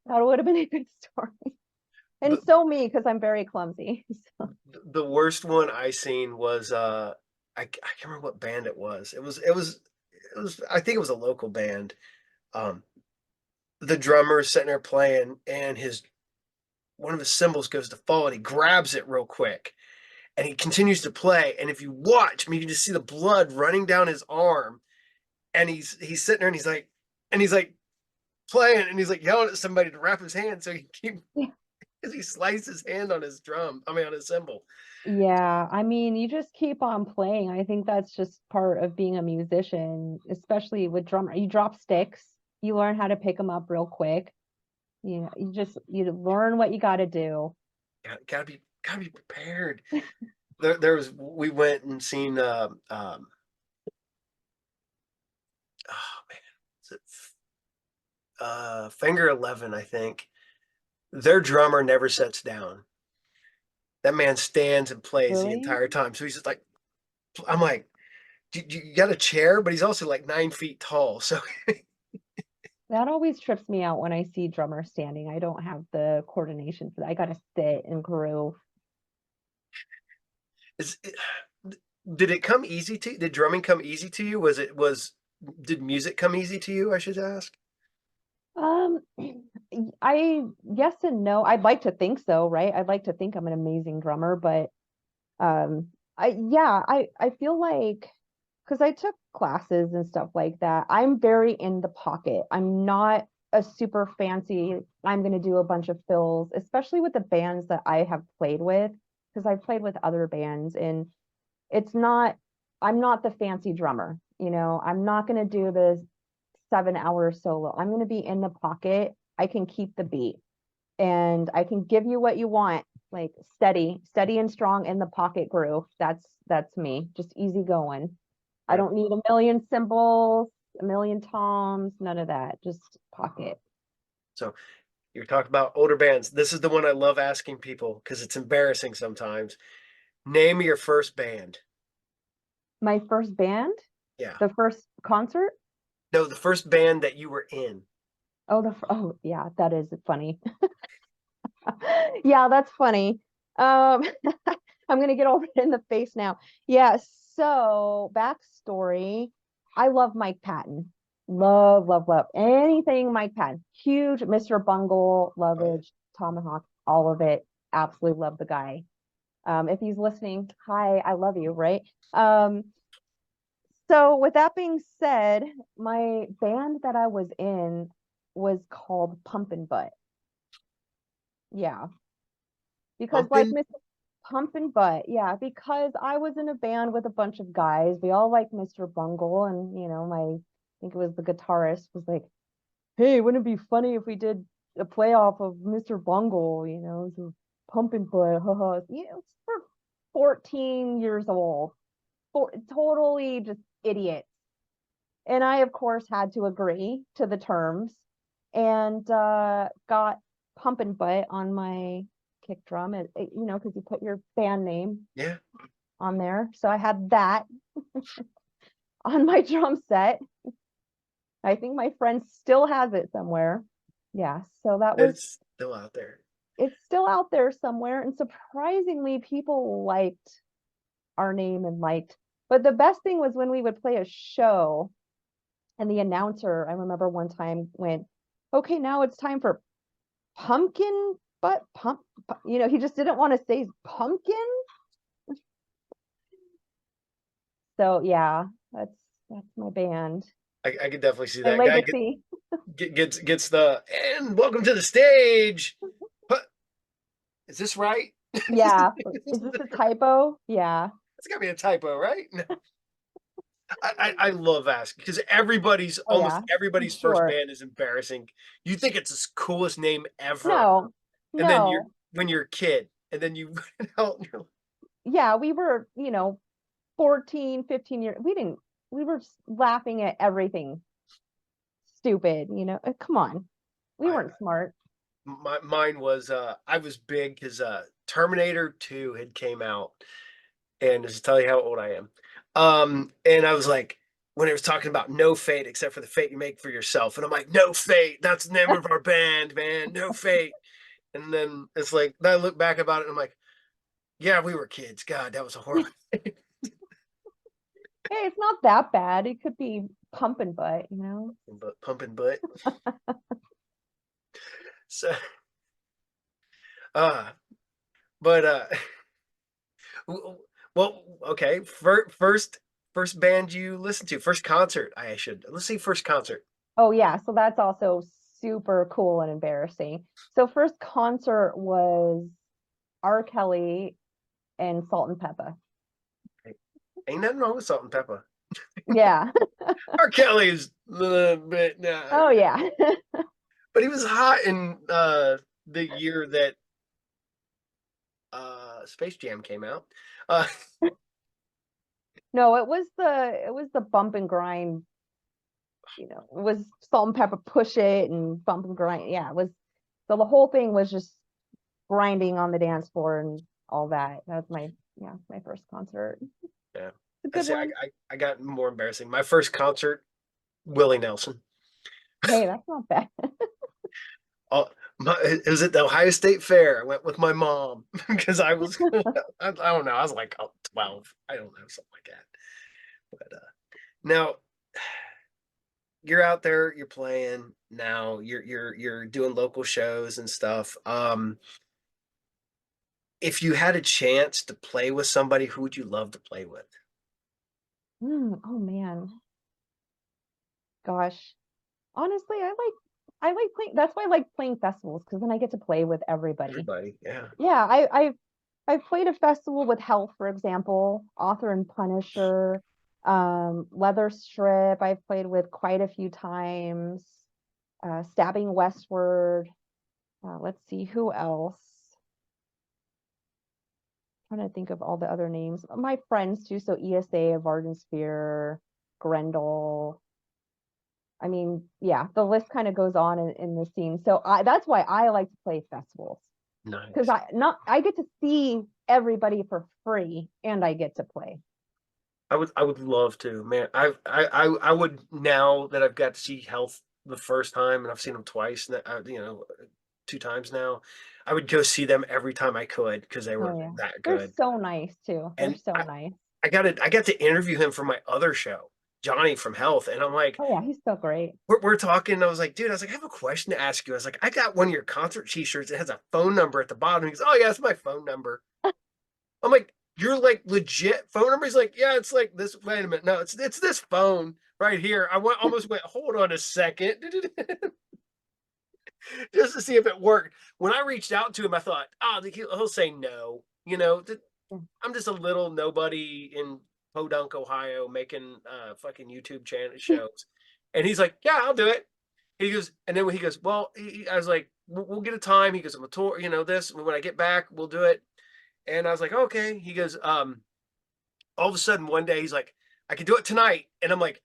a good story. And the so me, because I'm very clumsy. So, the worst one I seen was I can't remember what band it was. It was I think it was a local band. Um the drummer is sitting there playing and his one of his cymbals goes to fall and he grabs it real quick and he continues to play. And if you watch, I mean, you can just see the blood running down his arm. And he's sitting there and he's like playing and he's like yelling at somebody to wrap his hand so he keep yeah. because he sliced his hand on his drum. I mean on his cymbal. Yeah, I mean, you just keep on playing. I think that's just part of being a musician, especially with drummer. You drop sticks, you learn how to pick them up real quick. You learn what you got to do. Gotta be prepared. There was we went and seen oh man, is it Finger 11, I think. Their drummer never sets down. That man stands and plays the Really? entire time. So he's just like, I'm like, you got a chair, but he's also like 9 feet tall. So That always trips me out when I see drummers standing. I don't have the coordination for that. I gotta sit and groove. is it, did it come easy to you? Did drumming come easy to you? Did music come easy to you? I should ask. Um, I yes and no. I'd like to think so, right? I'd like to think I'm an amazing drummer, but I feel like because I took classes and stuff like that, I'm very in the pocket. I'm not a super fancy, I'm going to do a bunch of fills, especially with the bands that I have played with, because I've played with other bands, and it's not, I'm not the fancy drummer, I'm not going to do the 7 hour solo. I'm going to be in the pocket. I can keep the beat and I can give you what you want, like steady and strong in the pocket groove. That's me, just easy going. I don't need a million cymbals, a million toms, none of that. Just pocket. So you're talking about older bands. This is the one I love asking people because it's embarrassing sometimes. Name your first band. My first band, Yeah. the first concert. No, the first band that you were in. Oh yeah, that is funny. Yeah, that's funny. Um, I'm gonna get over it in the face now. Yeah, so backstory. I love Mike Patton. Love, love, love. Anything Mike Patton. Huge Mr. Bungle, Oh, yeah. Lovage, Tomahawk, all of it. Absolutely love the guy. If he's listening, hi, I love you, right? So with that being said, my band that I was in was called Pumpin' Butt. Yeah, because like Pumping. Miss Pumpin' Butt, yeah, because I was in a band with a bunch of guys. We all like Mr. Bungle, and I think it was the guitarist was like, "Hey, wouldn't it be funny if we did a playoff of Mr. Bungle? So Pumpin' Butt, haha." It's for 14 years old, totally just idiots. And I, of course, had to agree to the terms and got Pumpin' Butt on my kick drum, because you put your band name Yeah. on there. So I had that on my drum set. I think my friend still has it somewhere. Yeah, so It's still out there. it's still out there somewhere. And surprisingly, people liked our name and liked. But the best thing was when we would play a show and the announcer, I remember one time went, "Okay, now it's time for pumpkin butt he just didn't want to say pumpkin." So yeah, that's my band, I could definitely see my that guy legacy. gets the and welcome to the stage. But is this right? Yeah, is this a typo? Yeah, It's got to be a typo, right? No. I love asking because everybody's oh yeah, almost I'm everybody's first sure. band is embarrassing. You think it's the coolest name ever, No, and then no, when you're a kid, and then you out and you're like, yeah, we were 14, 15 years, we were laughing at everything stupid. Come on, we I weren't smart. mine was I was big because Terminator 2 had came out, and just to tell you how old I am. And I was like, when it was talking about no fate except for the fate you make for yourself, and I'm like, no fate, that's the name of our band, man, no fate. And then it's like, then I look back about it, and I'm like, yeah, we were kids. God, that was a horrible. Hey, it's not that bad. It could be pumping butt. But pumping butt. So, uh, but well, okay. First band you listened to, first concert. I should let's see, first concert. Oh yeah, so that's also super cool and embarrassing. So first concert was R. Kelly and Salt and Pepper. Ain't nothing wrong with salt and pepper. Yeah. R. Kelly is a little bit, nah, Oh yeah. but he was hot in the year that Space Jam came out. Uh, No, it was the bump and grind, it was Salt and Pepper Push It and bump and grind. Yeah, it was, so the whole thing was just grinding on the dance floor and all that. That was my first concert. yeah, It's a I good say one. I got more embarrassing. My first concert, Willie Nelson. Hey, that's not bad. Oh, it was at the Ohio State Fair. I went with my mom because I was, I don't know, I was like 12. I don't know, something like that. But now you're out there, you're playing. Now you're doing local shows and stuff. If you had a chance to play with somebody, who would you love to play with? Oh man, gosh. Honestly, I like playing. That's why I like playing festivals because then I get to play with everybody. Everybody, yeah. Yeah, I've played a festival with Health, for example, Author and Punisher, Leather Strip. I've played with quite a few times. Stabbing Westward. Let's see who else. trying to think of all the other names. My friends too, so ESA, Varden Sphere, Grendel. I mean, yeah, the list kind of goes on in the scene. So that's why I like to play festivals because Nice. I get to see everybody for free and I get to play. I would love to, man. I would, now that I've got to see Health the first time, and I've seen them twice, you know, 2 times now. I would go see them every time I could because they Oh were yeah. that They're good. so nice too. They're And so nice. I got to interview him for my other show, Johnny from Health, and I'm like, Oh yeah, he's so great. we're talking. And I was like, dude, I was like, I have a question to ask you. I was like, I got one of your concert T-shirts. It has a phone number at the bottom. He's, oh yeah, it's my phone number. I'm like, you're like legit phone number? He's like, yeah, it's like this. Wait a minute. No, it's this phone right here. Almost went, hold on a second. Just to see if it worked. When I reached out to him, I thought, oh, he'll say no. You know, Yeah. I'm just a little nobody in Podunk, Ohio, making fucking YouTube channel shows. And he's like, yeah, I'll do it. He goes, and then when he goes, well, I was like, we'll get a time. He goes, I'm a tour, you know, this. When I get back, we'll do it. And I was like, okay. He goes, all of a sudden one day he's like, I can do it tonight. And I'm like,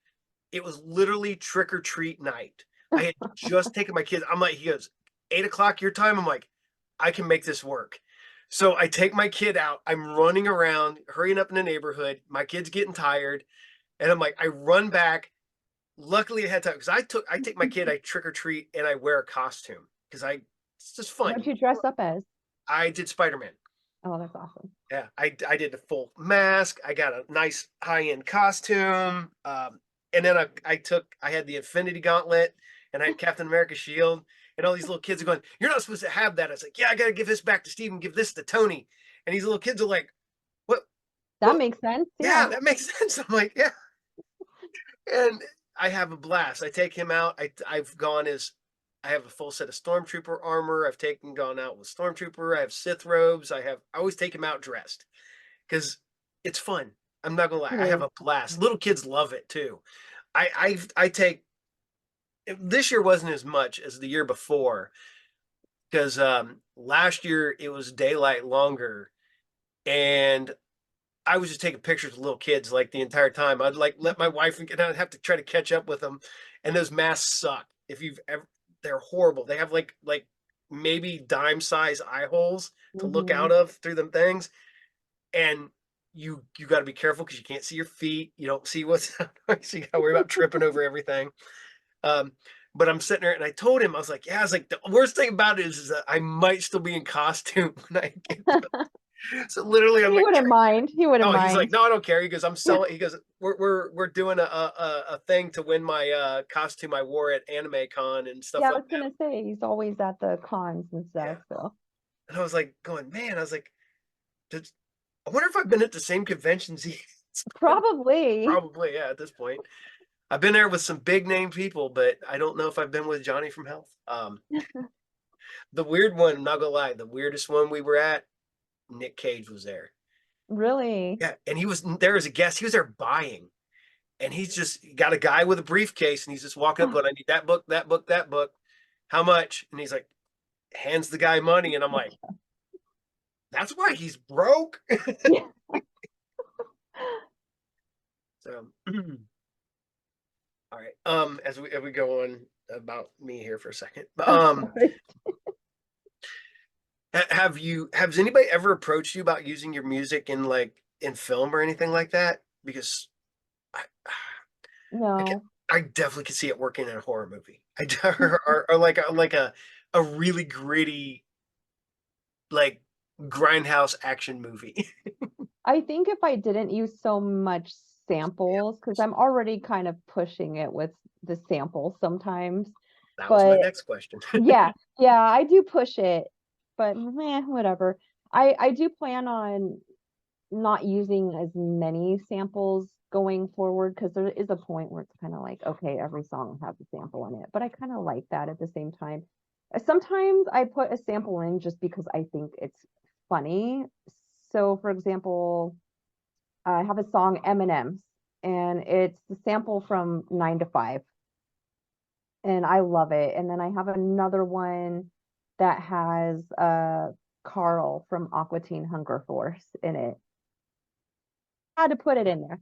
it was literally trick or treat night. I had just taken my kids. I'm like, he goes, 8 o'clock your time. I'm like, I can make this work. So I take my kid out. I'm running around, hurrying up in the neighborhood. My kid's getting tired. And I'm like, I run back. Luckily I had time because I take my kid, I trick or treat and I wear a costume because it's just fun. What'd you dress up as? I did Spider-Man. Oh, that's awesome. Yeah, I did the full mask. I got a nice high-end costume. And then I had the Infinity Gauntlet and I had Captain America shield. And all these little kids are going, you're not supposed to have that. I was like, yeah, I gotta give this back to Steve and give this to Tony. And these little kids are like, what? That Well, makes sense. yeah, Yeah. that makes sense. I'm like, yeah. And I have a blast. I take him out. I've gone as I have a full set of stormtrooper armor. Gone out with stormtrooper. I have Sith robes. I always take him out dressed because it's fun. I'm not gonna lie. It I have is. a blast. Little kids love it too. I take this year wasn't as much as the year before because last year it was daylight longer and I was just taking pictures of little kids like the entire time. I'd like let my wife and I'd have to try to catch up with them, and those masks suck. If you've ever, they're horrible. They have like maybe dime size eye holes to look Hmm. out of through them things, and you got to be careful because you can't see your feet. You don't see what's so you got to worry about tripping over everything. Um, but I'm sitting there and I told him I was like, yeah, I was like the worst thing about it is that I might still be in costume when I get. So literally, I'm He like, wouldn't mind. He wouldn't oh, he's like, mind. no, I don't care. He goes, I'm selling. He goes, we're doing a thing to win my costume I wore at Anime Con and stuff Yeah, I like was that. gonna say he's always at the cons and Yeah, stuff. So and I was like, going, man, I was like, did, I wonder if I've been at the same conventions. probably. Probably, yeah. At this point, I've been there with some big name people, but I don't know if I've been with Johnny from Health. The weird one, I'm not gonna lie, the weirdest one we were at, Nick Cage was there. Really? Yeah, and he was there as a guest. He was there buying. And he's just got a guy with a briefcase and he's just walking up going, I need that book, that book, that book. How much? And he's like, hands the guy money. And I'm like, that's why he's broke. Yeah. So, all right. As we go on about me here for a second, has anybody ever approached you about using your music in in film or anything like that? Because I, I, can, No. I definitely could see it working in a horror movie. Or like a really gritty like grindhouse action movie. I think if I didn't use so much samples, because I'm already kind of pushing it with the samples sometimes. That was my But next question. yeah, yeah, I do push it, but whatever. I do plan on not using as many samples going forward because there is a point where it's kind of like, okay, every song has a sample in it, but I kind of like that at the same time. Sometimes I put a sample in just because I think it's funny. So, for example, I have a song M&M's and it's the sample from 9 to 5 and I love it. And then I have another one that has Carl from Aqua Teen Hunger Force in it. Had to put it in there.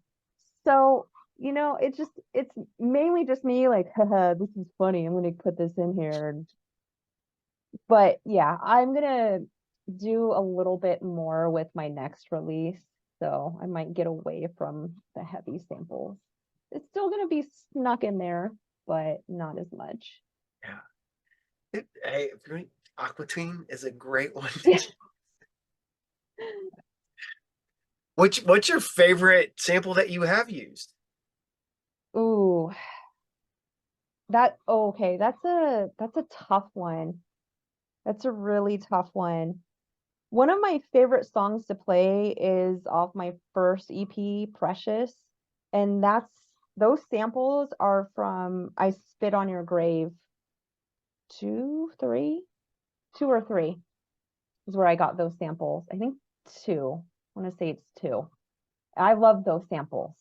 So, it's mainly just me like, haha, this is funny. I'm gonna put this in here. But yeah, I'm gonna do a little bit more with my next release. So I might get away from the heavy samples. It's still gonna be snuck in there, but not as much. Yeah. Hey, for me, Aqua Teen is a great one. Yeah. What's your favorite sample that you have used? Ooh, okay, that's a tough one. That's a really tough one. One of my favorite songs to play is off my first EP, Precious. And those samples are from I Spit on Your Grave two, three, two or three is where I got those samples. I think two. I want to say it's two. I love those samples.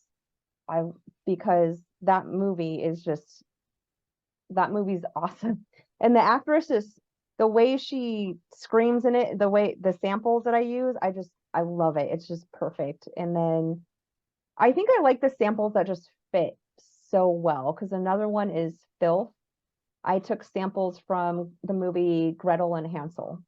I because that movie's awesome. And the actress is the way she screams in it, the samples that I use, I love it. It's just perfect. And then I think I like the samples that just fit so well because another one is Filth. I took samples from the movie Gretel and Hansel.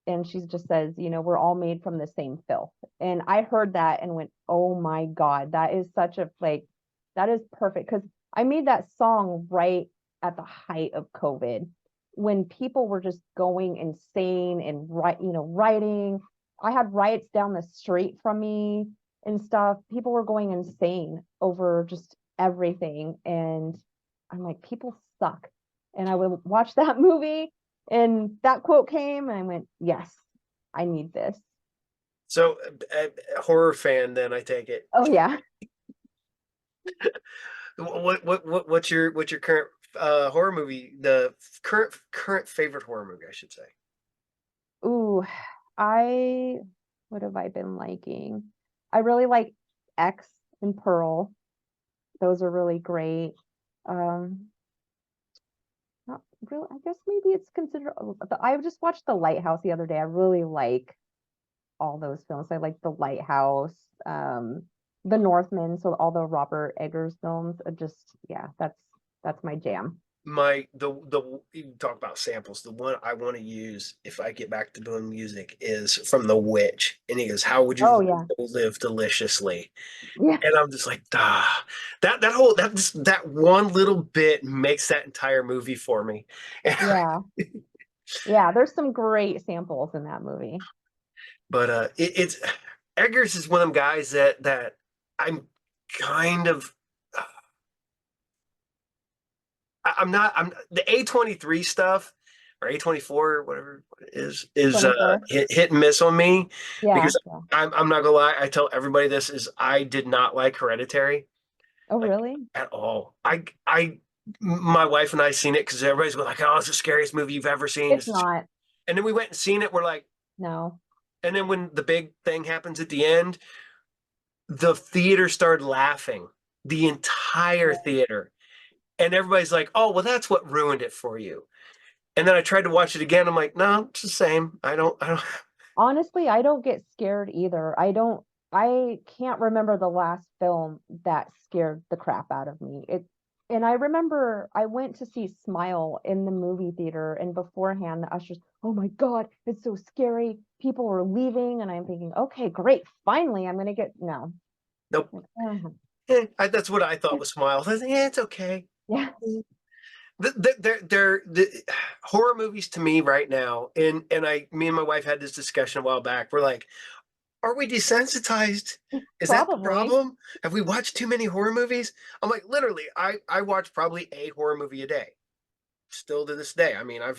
And she just says, we're all made from the same filth. And I heard that and went, oh my God, that is such a like, that is perfect. Because I made that song right at the height of COVID when people were just going insane and writing. I had riots down the street from me and stuff. People were going insane over just everything. And I'm like, people suck. And I would watch that movie and that quote came and I went, yes, I need this. So, a horror fan, then I take it. Oh yeah. What's your current horror movie? The current favorite horror movie, I should say. Ooh, I what have I been liking? I really like X and Pearl. Those are really great. Um, not really, I guess maybe it's considered. I just watched The Lighthouse the other day. I really like all those films. I like The Lighthouse, The Northman, so all the Robert Eggers films. Yeah, that's my jam. The you talk about samples. The one I want to use if I get back to doing music is from The Witch, and he goes, "How would you Oh yeah. live deliciously?" Yeah. And I'm just like, ah, that one little bit makes that entire movie for me. Yeah. Yeah, there's some great samples in that movie. But it's Eggers is one of them guys that I'm kind of I'm the A23 stuff or A24 whatever it is 24. hit and miss on me Yeah, because yeah. I'm not gonna lie, I tell everybody this is I did not like Hereditary Oh, like really? at all. I my wife and I seen it because everybody's going like, oh, it's the scariest movie you've ever seen. It's not. And then we went and seen it. We're like, No. and then when the big thing happens at the end, the theater started laughing, the entire theater. And everybody's like, oh, well, that's what ruined it for you. And then I tried to watch it again. I'm like, no, it's the same. I don't. Honestly, I don't get scared either. I can't remember the last film that scared the crap out of me. And I remember I went to see Smile in the movie theater, and beforehand, the ushers, oh my God, it's so scary. People were leaving, and I'm thinking, okay, great. Finally, I'm gonna get no. Nope. That's what I thought was Smile. I was like, yeah, it's okay. Yeah, The horror movies to me right now, and me and my wife had this discussion a while back. We're like, are we desensitized? Is that the probably. problem? Have we watched too many horror movies? I'm like, literally, I watch probably a horror movie a day, still to this day. I mean, I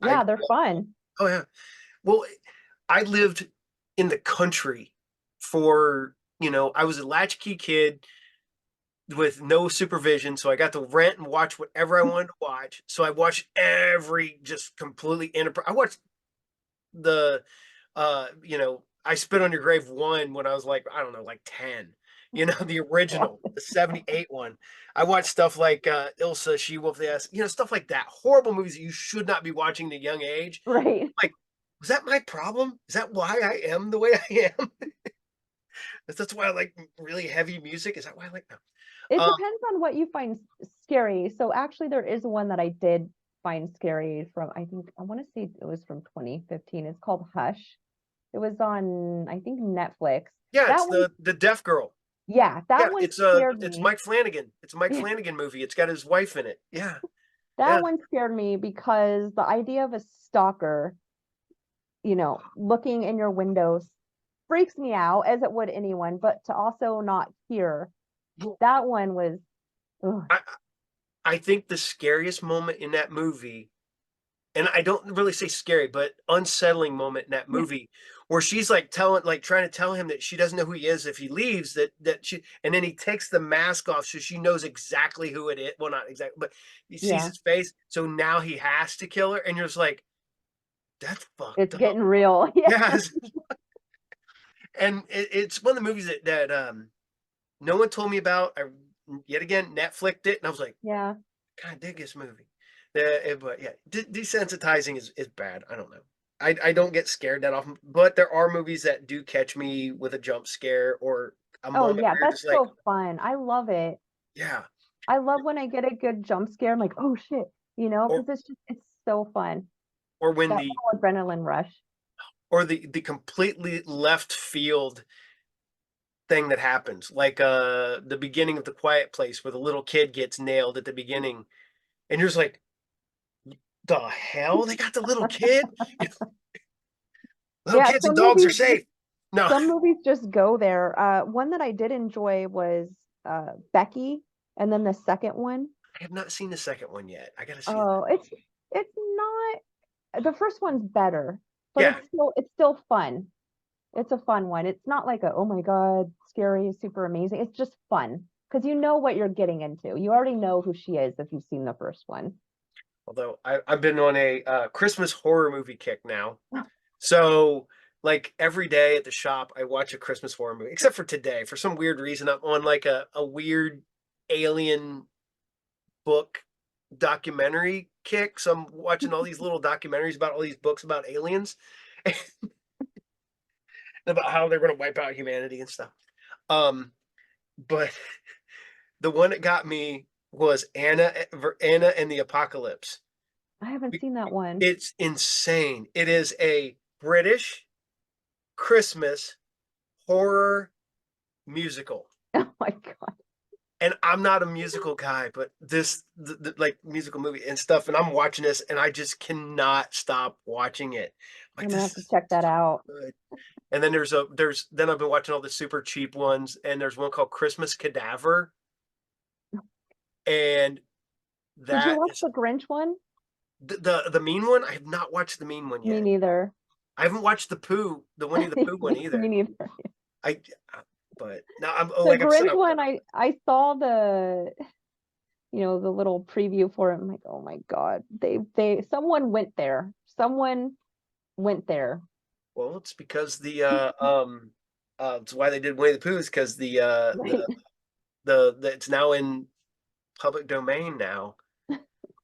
Yeah, they're fun. oh yeah. Well, I lived in the country for I was a latchkey kid with no supervision, so I got to rent and watch whatever I wanted to watch. So I watched every just completely I watched the I Spit on Your Grave one when I was like, I don't know, like 10. The original, the 78 one. I watched stuff like Ilsa, She Wolf the Ass, stuff like that. Horrible movies that you should not be watching at a young age. Right. Like Was that my problem? Is that why I am the way I am? That's why I like really heavy music. Is that why I like that? It Uh, depends on what you find scary. So actually there is one that I did find scary from, I think I want to say it was from 2015. It's called Hush. It was on, I think, Netflix. yeah, it's That one, the deaf girl. yeah, that Yeah, one scared it's me. Mike Flanagan. It's a Mike Flanagan movie. It's got his wife in it. Yeah, That yeah. one scared me because the idea of a stalker, looking in your windows freaks me out, as it would anyone, but to also not hear, Well, that one was, ugh, I I think the scariest moment in that movie, and I don't really say scary, but unsettling moment in that yeah, movie, where she's like trying to tell him that she doesn't know who he is if he leaves, and then he takes the mask off so she knows exactly who it is. Well, not exactly, but he sees yeah, his face, so now he has to kill her, and you're just like, that's it's fucked up. getting real. Yeah, Yes, and it's one of the movies that no one told me about. I yet again Netflixed it, and I was like, yeah. kind of dig this movie. But yeah, desensitizing is bad. I don't know. I don't get scared that often, but there are movies that do catch me with a jump scare or a Oh moment yeah, where you're that's just like, so fun. I love it. yeah, I love when I get a good jump scare. I'm like, oh shit, or because it's so fun. or when That the whole adrenaline rush. the completely left field thing that happens, like the beginning of The Quiet Place where the little kid gets nailed at the beginning, and you're just like, the hell? They got the little kid? Little Yeah, kids and dogs are safe. No, some movies just go there. One that I did enjoy was Becky, and then the second one, I have not seen the second one yet. I gotta see that. oh, it's not, the first one's better, but Yeah. it's still fun. It's a fun one. It's not like a, oh my God, scary, super amazing. It's just fun because you know what you're getting into. You already know who she is if you've seen the first one. Although I've been on a Christmas horror movie kick now. So, like every day at the shop, I watch a Christmas horror movie, except for today. For some weird reason, I'm on like a weird alien book documentary kick. So I'm watching all these little documentaries about all these books about aliens and about how they're going to wipe out humanity and stuff. Um, but the one that got me was Anna and the Apocalypse. I haven't seen that one. It's insane. It is a British Christmas horror musical. Oh my God. And I'm not a musical guy, but like musical movie and stuff, and I'm watching this and I just cannot stop watching it. Like I'm gonna this have to is check that out. good. And then then I've been watching all the super cheap ones, and there's one called Christmas Cadaver, and Did you that watch is the Grinch one? the mean one. I have not watched the mean one Me yet. neither. I haven't watched the Winnie the Pooh one Me either. neither. I but now The like I've said, Grinch one, I saw the little preview for it. I'm like, oh my God, they someone went there. Someone went there. well, it's because it's why they did Winnie the Pooh is because Right. the it's now in public domain now.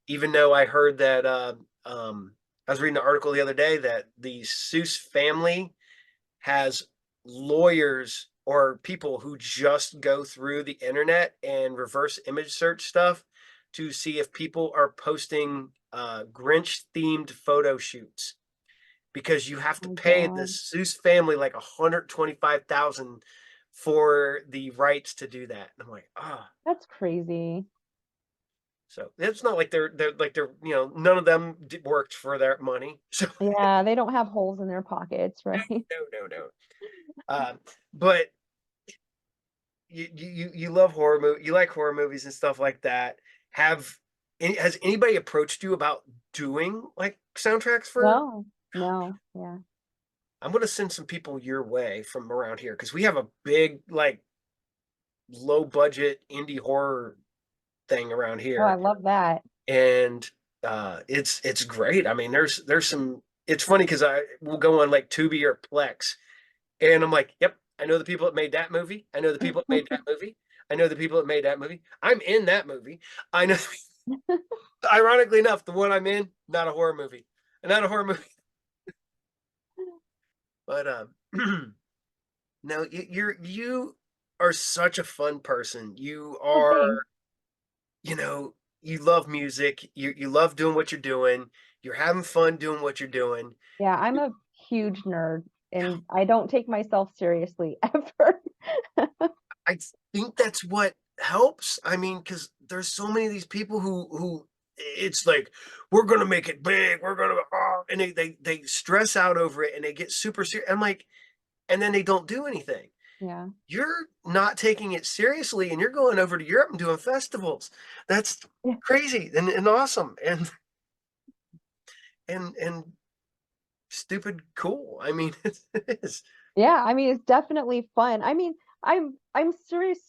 Even though I heard that I was reading an article the other day that the Seuss family has lawyers or people who just go through the internet and reverse image search stuff to see if people are posting Grinch themed photo shoots because you have to Oh pay the God, Seuss family like 125,000 for the rights to do that. And I'm like, ah. that's crazy. So it's not like none of them worked for their money. So Yeah, they don't have holes in their pockets, right? no. Um, but you love horror movie, you like horror movies and stuff like that. Has anybody approached you about doing like soundtracks for? No, no, yeah. I'm gonna send some people your way from around here because we have a big like low budget indie horror thing around Oh, I here, love that. and it's great. I mean, there's some. It's funny because I will go on like Tubi or Plex, and I'm like, yep, I know the people that made that movie. I know the people that made that movie. I know the people that made that movie. I'm in that movie. I know. Ironically enough, the one I'm in, not a horror movie, not a horror movie. But no, you are such a fun person. You Oh, are, thanks. you know, you love music. You love doing what you're doing. You're having fun doing what you're doing. Yeah, I'm a huge nerd and I don't take myself seriously ever. I think that's what helps. I mean, because there's so many of these people who it's like we're gonna make it big, we're gonna and they stress out over it and they get super serious. I'm like, and then they don't do anything. Yeah. You're not taking it seriously and you're going over to Europe and doing festivals. That's Yeah. crazy and awesome and stupid cool. I mean, it is. Yeah, I mean it's definitely fun. I mean, I'm serious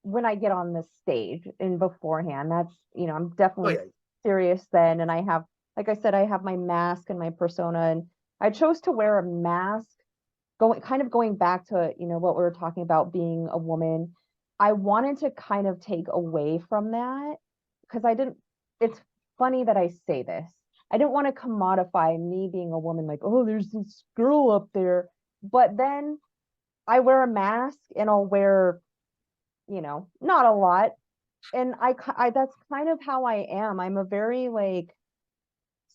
when I get on the stage and beforehand. That's, I'm Oh definitely yeah. serious then. And I have, like I said, I have my mask and my persona, and I chose to wear a mask going back to, what we were talking about being a woman. I wanted to kind of take away from that because I didn't, it's funny that I say this. I didn't want to commodify me being a woman, like, oh, there's this girl up there. But then I wear a mask and I'll wear, not a lot. And that's kind of how I am. I'm a very like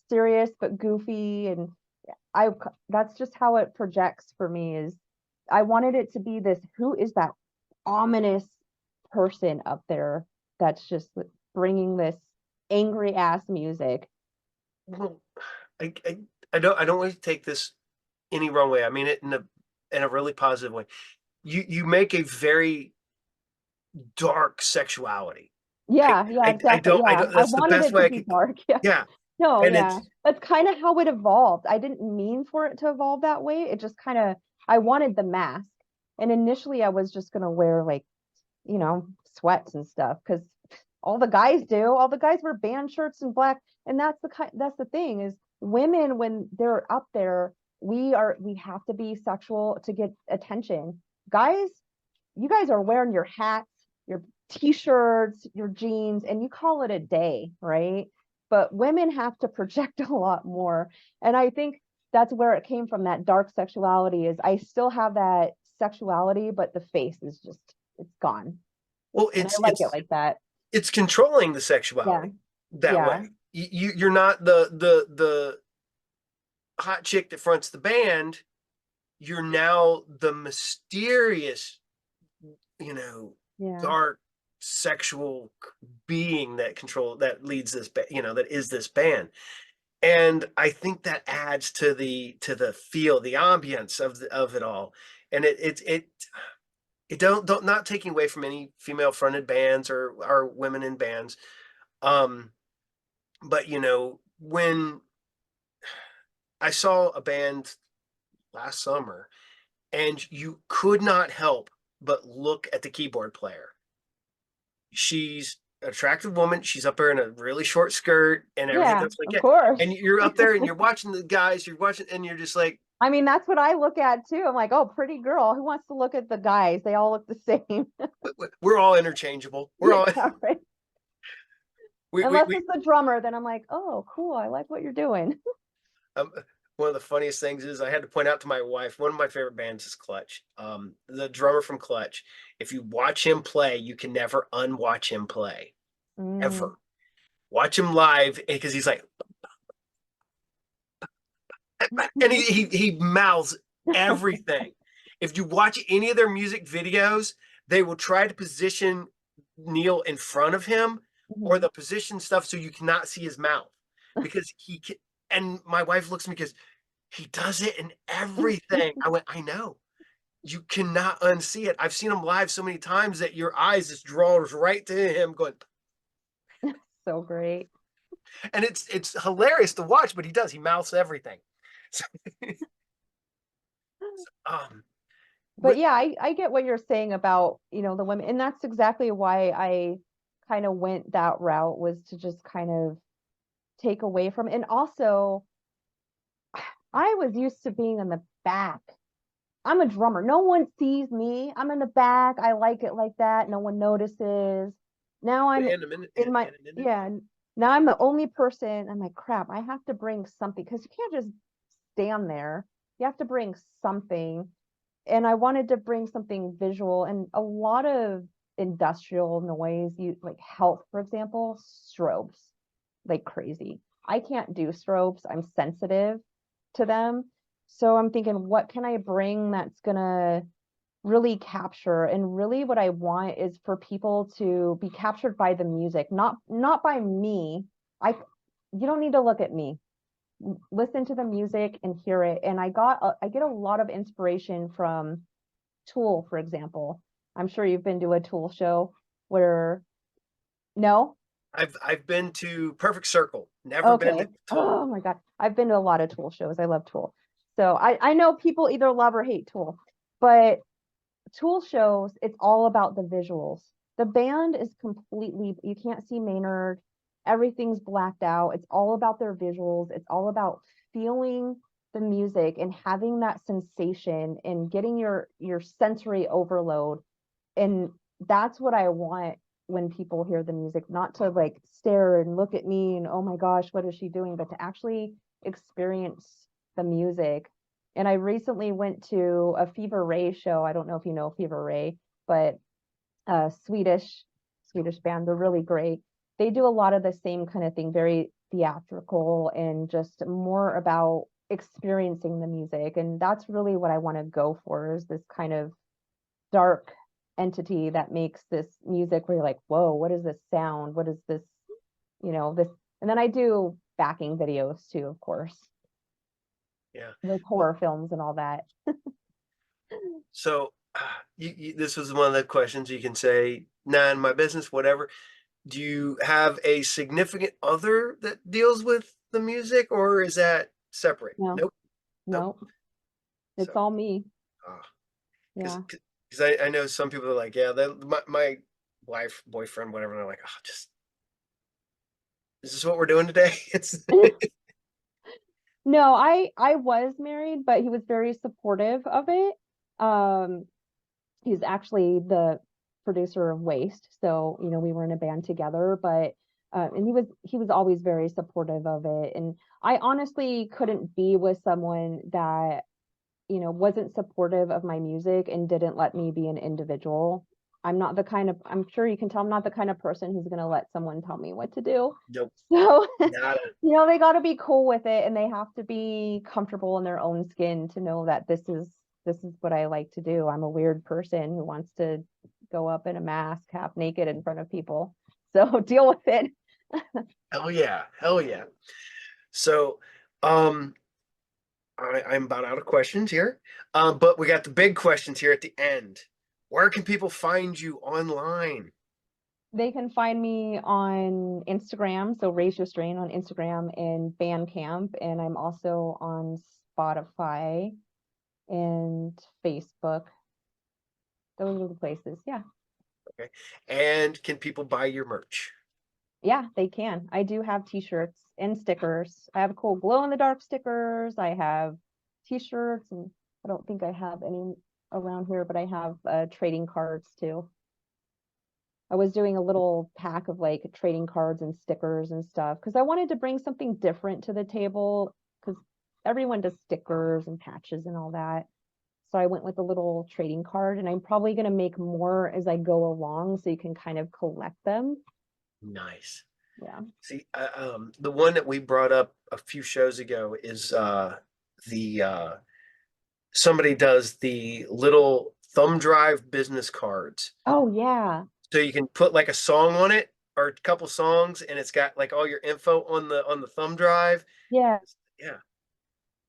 serious but goofy, and I that's just how it projects for me. Is I wanted it to be this, who is that ominous person up there that's just bringing this angry ass music. Well, I, I I don't want to take this any wrong way. I mean it in a really positive way. You make a very dark sexuality. Yeah, yeah, definitely. I Yeah, don't I that's the wanted best it way to I be could dark. Yeah. yeah, No, and yeah. it's That's kind of how it evolved. I didn't mean for it to evolve that way. It just kind of, I wanted the mask. And initially I was just gonna wear like, sweats and stuff because all the guys do. All the guys wear band shirts and black. And that's the thing is, women, when they're up there, we have to be sexual to get attention. Guys, you guys are wearing your hats, your t-shirts, your jeans, and you call it a day, right? But women have to project a lot more. And I think that's where it came from. That dark sexuality is, I still have that sexuality, but the face is just, it's gone. well, And I like it like that. it's controlling the Yeah. sexuality that Yeah. way. You're not the hot chick that fronts the band. You're now the mysterious, you know, Yeah. dark sexual being that leads this, that is this band. And I think that adds to the feel, the ambience of it all. And it don't not taking away from any female fronted bands or women in bands. Um, but when I saw a band last summer and you could not help but look at the keyboard player. She's an attractive woman. She's up there in a really short skirt and everything Yeah, else like of that. course. And you're up there and you're watching the guys, you're watching, and you're just like, I mean, that's what I look at too. I'm like, oh, pretty girl. Who wants to look at the guys? They all look the same. we're all interchangeable. We're Yeah, all right. Unless we it's the drummer, then I'm like, oh, cool. I like what you're doing. um, one of the funniest things is I had to point out to my wife, one of my favorite bands is Clutch. The drummer from Clutch. If you watch him play, you can never unwatch him play Mm. ever. Watch him live because he's like, and he mouths everything. If you watch any of their music videos, they will try to position Neil in front of him, or Mhm. they'll position stuff so you cannot see his mouth because he can. And my wife looks at me because he does it in everything. I went, I know. You cannot unsee it. I've seen him live so many times that your eyes just draws right to him going, So great. and it's hilarious to watch, but he does. He mouths everything. So, um, But with yeah, I get what you're saying about, the women. And that's exactly why I kind of went that route, was to just kind of take away from. And also, I was used to being in the back. I'm a drummer. No one sees me. I'm in the back. I like it like that. No one notices. Now I'm and a minute in my, and a minute. yeah. Now I'm the only person. I'm like, crap, I have to bring something because you can't just stand there. you have to bring something. And I wanted to bring something visual, and a lot of industrial noise, you like health, for example, strobes like crazy. I can't do strobes. I'm sensitive to them. So I'm thinking, what can I bring that's gonna really capture? And really what I want is for people to be captured by the music, not by me. I You don't need to look at me. Listen to the music and hear it. And I get a lot of inspiration from Tool, for example. I'm sure you've been to a Tool show where no? I've been to Perfect Circle, never been to Okay. Tool. Oh my God. I've been to a lot of Tool shows. I love Tool. So I know people either love or hate Tool, but Tool shows, it's all about the visuals. The band is completely, you can't see Maynard. Everything's blacked out. It's all about their visuals. It's all about feeling the music and having that sensation and getting your sensory overload. And that's what I want when people hear the music, not to like stare and look at me and oh my gosh, what is she doing, but to actually experience the music. And I recently went to a Fever Ray show. I don't know if you know Fever Ray, but Swedish band. They're really great. They do a lot of the same kind of thing, very theatrical and just more about experiencing the music. And that's really what I want to go for, is this kind of dark entity that makes this music where you're like, whoa, what is this sound? What is this, this? And then I do backing videos too, of course, Yeah. with Well, horror films and all that. so this was one of the questions. You can say, nah, in my business, whatever. Do you have a significant other that deals with the music, or is that separate? No, Nope. Nope. no, it's So, all me. because Yeah. I know some people are like, yeah, my wife, boyfriend, whatever. And they're like, oh, just is this what we're doing today? It's No, I was married, but he was very supportive of it. Um, he's actually the producer of Waste, so we were in a band together, but and he was always very supportive of it. And I honestly couldn't be with someone that wasn't supportive of my music and didn't let me be an individual. I'm sure you can tell I'm not the kind of person who's going to let someone tell me what to do. nope, So, nada. they got to be cool with it, and they have to be comfortable in their own skin to know that this is what I like to do. I'm a weird person who wants to go up in a mask, half naked in front of people. So deal with it. Hell yeah, hell yeah. So, um, I'm about out of questions here, but we got the big questions here at the end. Where can people find you online? They can find me on Instagram, so Raise Your Strain on Instagram and Bandcamp, and I'm also on Spotify and Facebook. Those are the places. Yeah. Okay, and can people buy your merch? Yeah, they can. I do have t-shirts and stickers. I have cool glow in the dark stickers. I have t-shirts, and I don't think I have any around here, but I have trading cards too. I was doing a little pack of like trading cards and stickers and stuff because I wanted to bring something different to the table because everyone does stickers and patches and all that. So I went with a little trading card, and I'm probably going to make more as I go along so you can kind of collect them. Nice. Yeah. See, the one that we brought up a few shows ago is the somebody does the little thumb drive business cards. Oh yeah. So you can put like a song on it or a couple songs, and it's got like all your info on the thumb drive. Yeah. Yeah,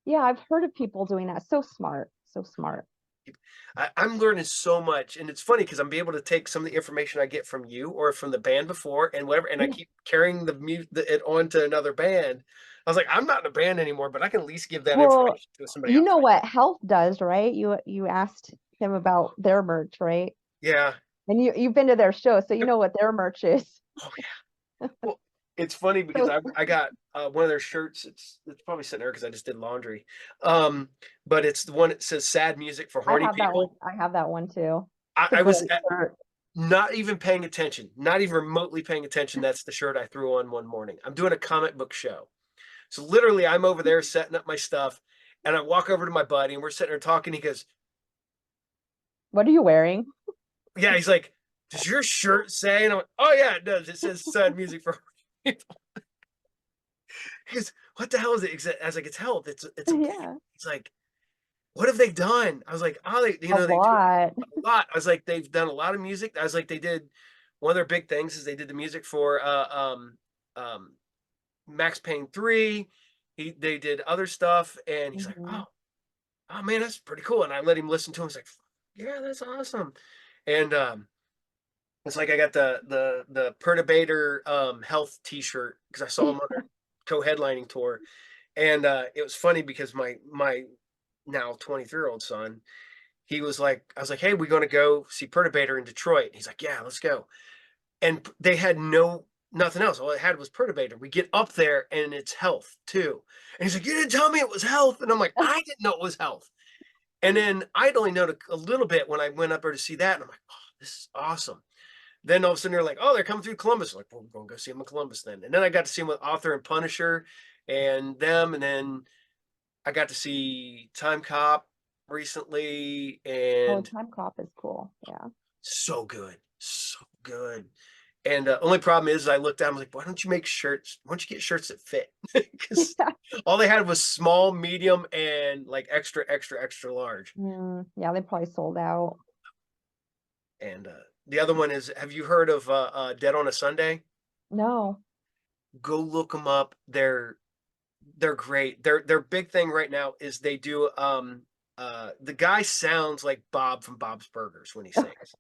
Yeah, I've heard of people doing that. So smart. So smart. I'm learning so much, and it's funny because I'm be able to take some of the information I get from you or from the band before and whatever, and I Yeah. keep carrying it on to another band. I was like, I'm not in a band anymore, but I can at least give that Well, information to somebody you else. know what Health does, right? You asked him about their merch, right? Yeah. And you've been to their show, so you know what their merch is. Oh yeah. Well, it's funny because So I got one of their shirts. It's probably sitting there because I just did laundry. Um, but it's the one that says "Sad Music for I Horny have that one. People." I have that one too. I It's a was great shirt. not even paying attention, not even remotely paying attention. That's the shirt I threw on one morning. I'm doing a comic book show. So literally, I'm over there setting up my stuff, And I walk over to my buddy and we're sitting there talking. He goes, What are you wearing? yeah, he's like, does your shirt say? And I'm like, oh yeah, it does. It says sad music for people. He goes, what the hell is it? I was like, it's health. It's a band. Yeah, He's like, what have they done? I was like, oh, a they do lot. a lot. I was like, they've done a lot of music. I was like, they did one of their big things is they did the music for um Max Payne 3. They did other stuff, and he's like, Hmm. oh man, that's pretty cool. And I let him listen to him. He's like, yeah, that's awesome. And it's like I got the Perturbator health t-shirt because I saw him on their co-headlining tour. And it was funny because my now 23-year-old son, he was like, I was like, hey, we're gonna go see Perturbator in Detroit. He's like, yeah, let's go. And they had nothing else. All it had was Perturbator. We get up there and it's health too. And he's like, you didn't tell me it was health. And I'm like, I didn't know it was health. And then I'd only known a little bit when I went up there to see that. And I'm like, oh, this is awesome. Then all of a sudden they're like, oh, they're coming through Columbus. I'm like, well, we're going to go see them in Columbus then. And then I got to see them with Author and Punisher and them. And then I got to see Time Cop recently, Oh, and Time Cop is cool. Yeah. so good, so good. And only problem is, I looked down, I was like, why don't you make shirts? Why don't you get shirts that fit? Because Yeah. all they had was small, medium, and like extra, extra, extra large. Yeah, they probably sold out. And the other one is, have you heard of Dead on a Sunday? No. Go look them up. They're great. Their big thing right now is they do the guy sounds like Bob from Bob's Burgers when he sings.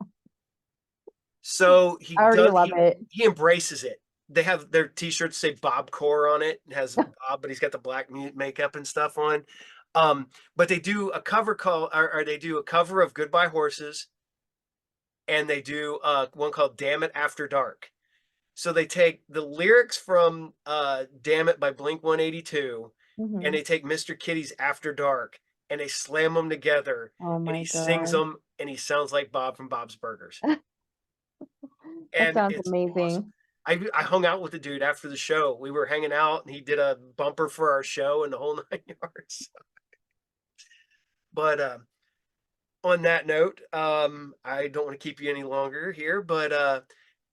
So I already love it. he embraces it. They have their t-shirts say Bob Core on it. It has Bob, but he's got the black makeup and stuff on. But they do a cover call, or they do a cover of Goodbye Horses, and they do one called Damn It After Dark. So they take the lyrics from Damn It by Blink 182 and Hmm. they take Mr. Kitty's After Dark and they slam them together Oh and my he sings God. them and he sounds like Bob from Bob's Burgers. That And sounds it's awesome. amazing. I hung out with the dude after the show. We were hanging out and he did a bumper for our show and the whole 9 yards. But on that note, I don't want to keep you any longer here, but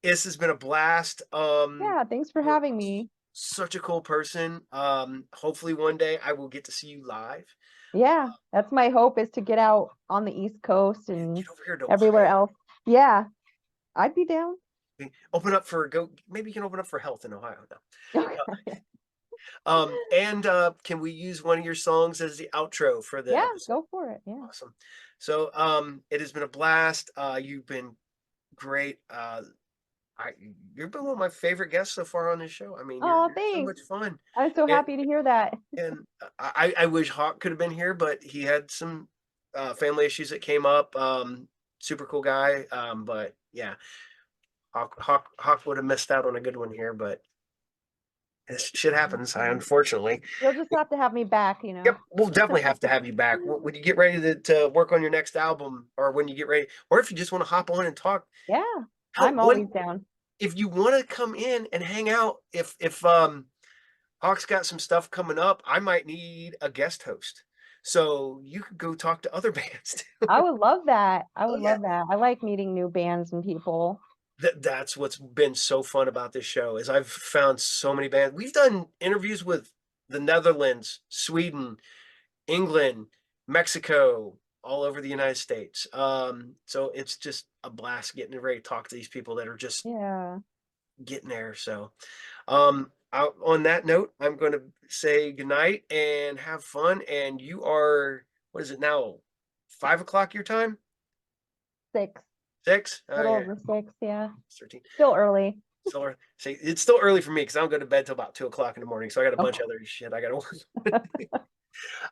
this has been a blast. Yeah, thanks for You're having me. such a cool person. Hopefully one day I will get to see you live. Yeah, that's my hope is to get out on the East Coast and Get over here to everywhere Ohio. else. Yeah, I'd be down. Open up for go. Maybe you can open up for health in Ohio now. Okay. And can we use one of your songs as the outro for the Yeah, episode? go for it. Yeah. Awesome. So it has been a blast. You've been great. I You've been one of my favorite guests so far on this show. I mean, Oh, you're so thanks. much fun. I'm so And happy to hear that. I wish Hawk could have been here, but he had some family issues that came up. Super cool guy. But yeah, Hawk would have missed out on a good one here, but shit happens. I unfortunately. You'll just have to have me back, Yep, we'll definitely have to have you back when you get ready to work on your next album, or when you get ready, or if you just want to hop on and talk. Yeah, Hell, I'm always down. if you want to come in and hang out, if Hawk's got some stuff coming up, I might need a guest host, so you could go talk to other bands too. I would love that. I Oh would yeah, love that. I like meeting new bands and people. that's what's been so fun about this show is I've found so many bands. We've done interviews with the Netherlands, Sweden, England, Mexico, all over the United States. So it's just a blast getting ready to talk to these people that are just Yeah. getting there. So, on that note, I'm going to say goodnight and have fun. And you are, what is it now? 5 o'clock your time? 6. 6? Oh Little yeah, over 6, yeah. 13. Still early. Still, see, it's still early for me because I don't go to bed till about 2 o'clock in the morning. So I got a bunch of Oh, other shit I got to work.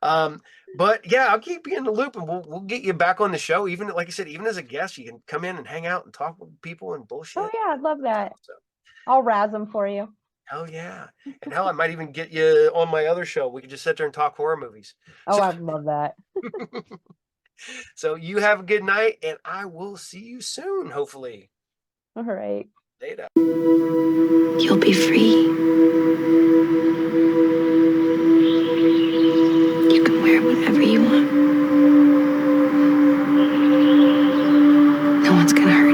Um, but yeah, I'll keep you in the loop and we'll get you back on the show. Even like I said, even as a guest, you can come in and hang out and talk with people and oh bullshit. yeah, I'd love that. So I'll razz them for you. hell yeah. And hell, I might even get you on my other show. We could just sit there and talk horror movies. Oh, I'd love that. So you have a good night and I will see you soon, hopefully. All right. Later. You'll be free. You can wear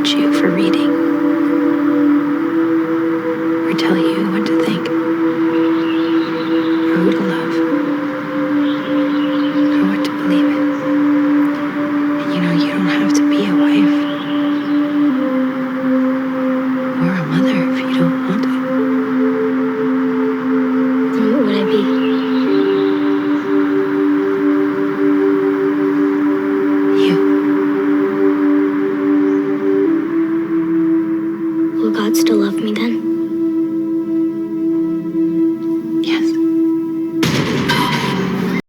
judge you for reading or tell you what to think or who to love or what to believe in. And you don't have to be a wife or a mother if you don't want to. Then what would I be? You. Will God still love me then?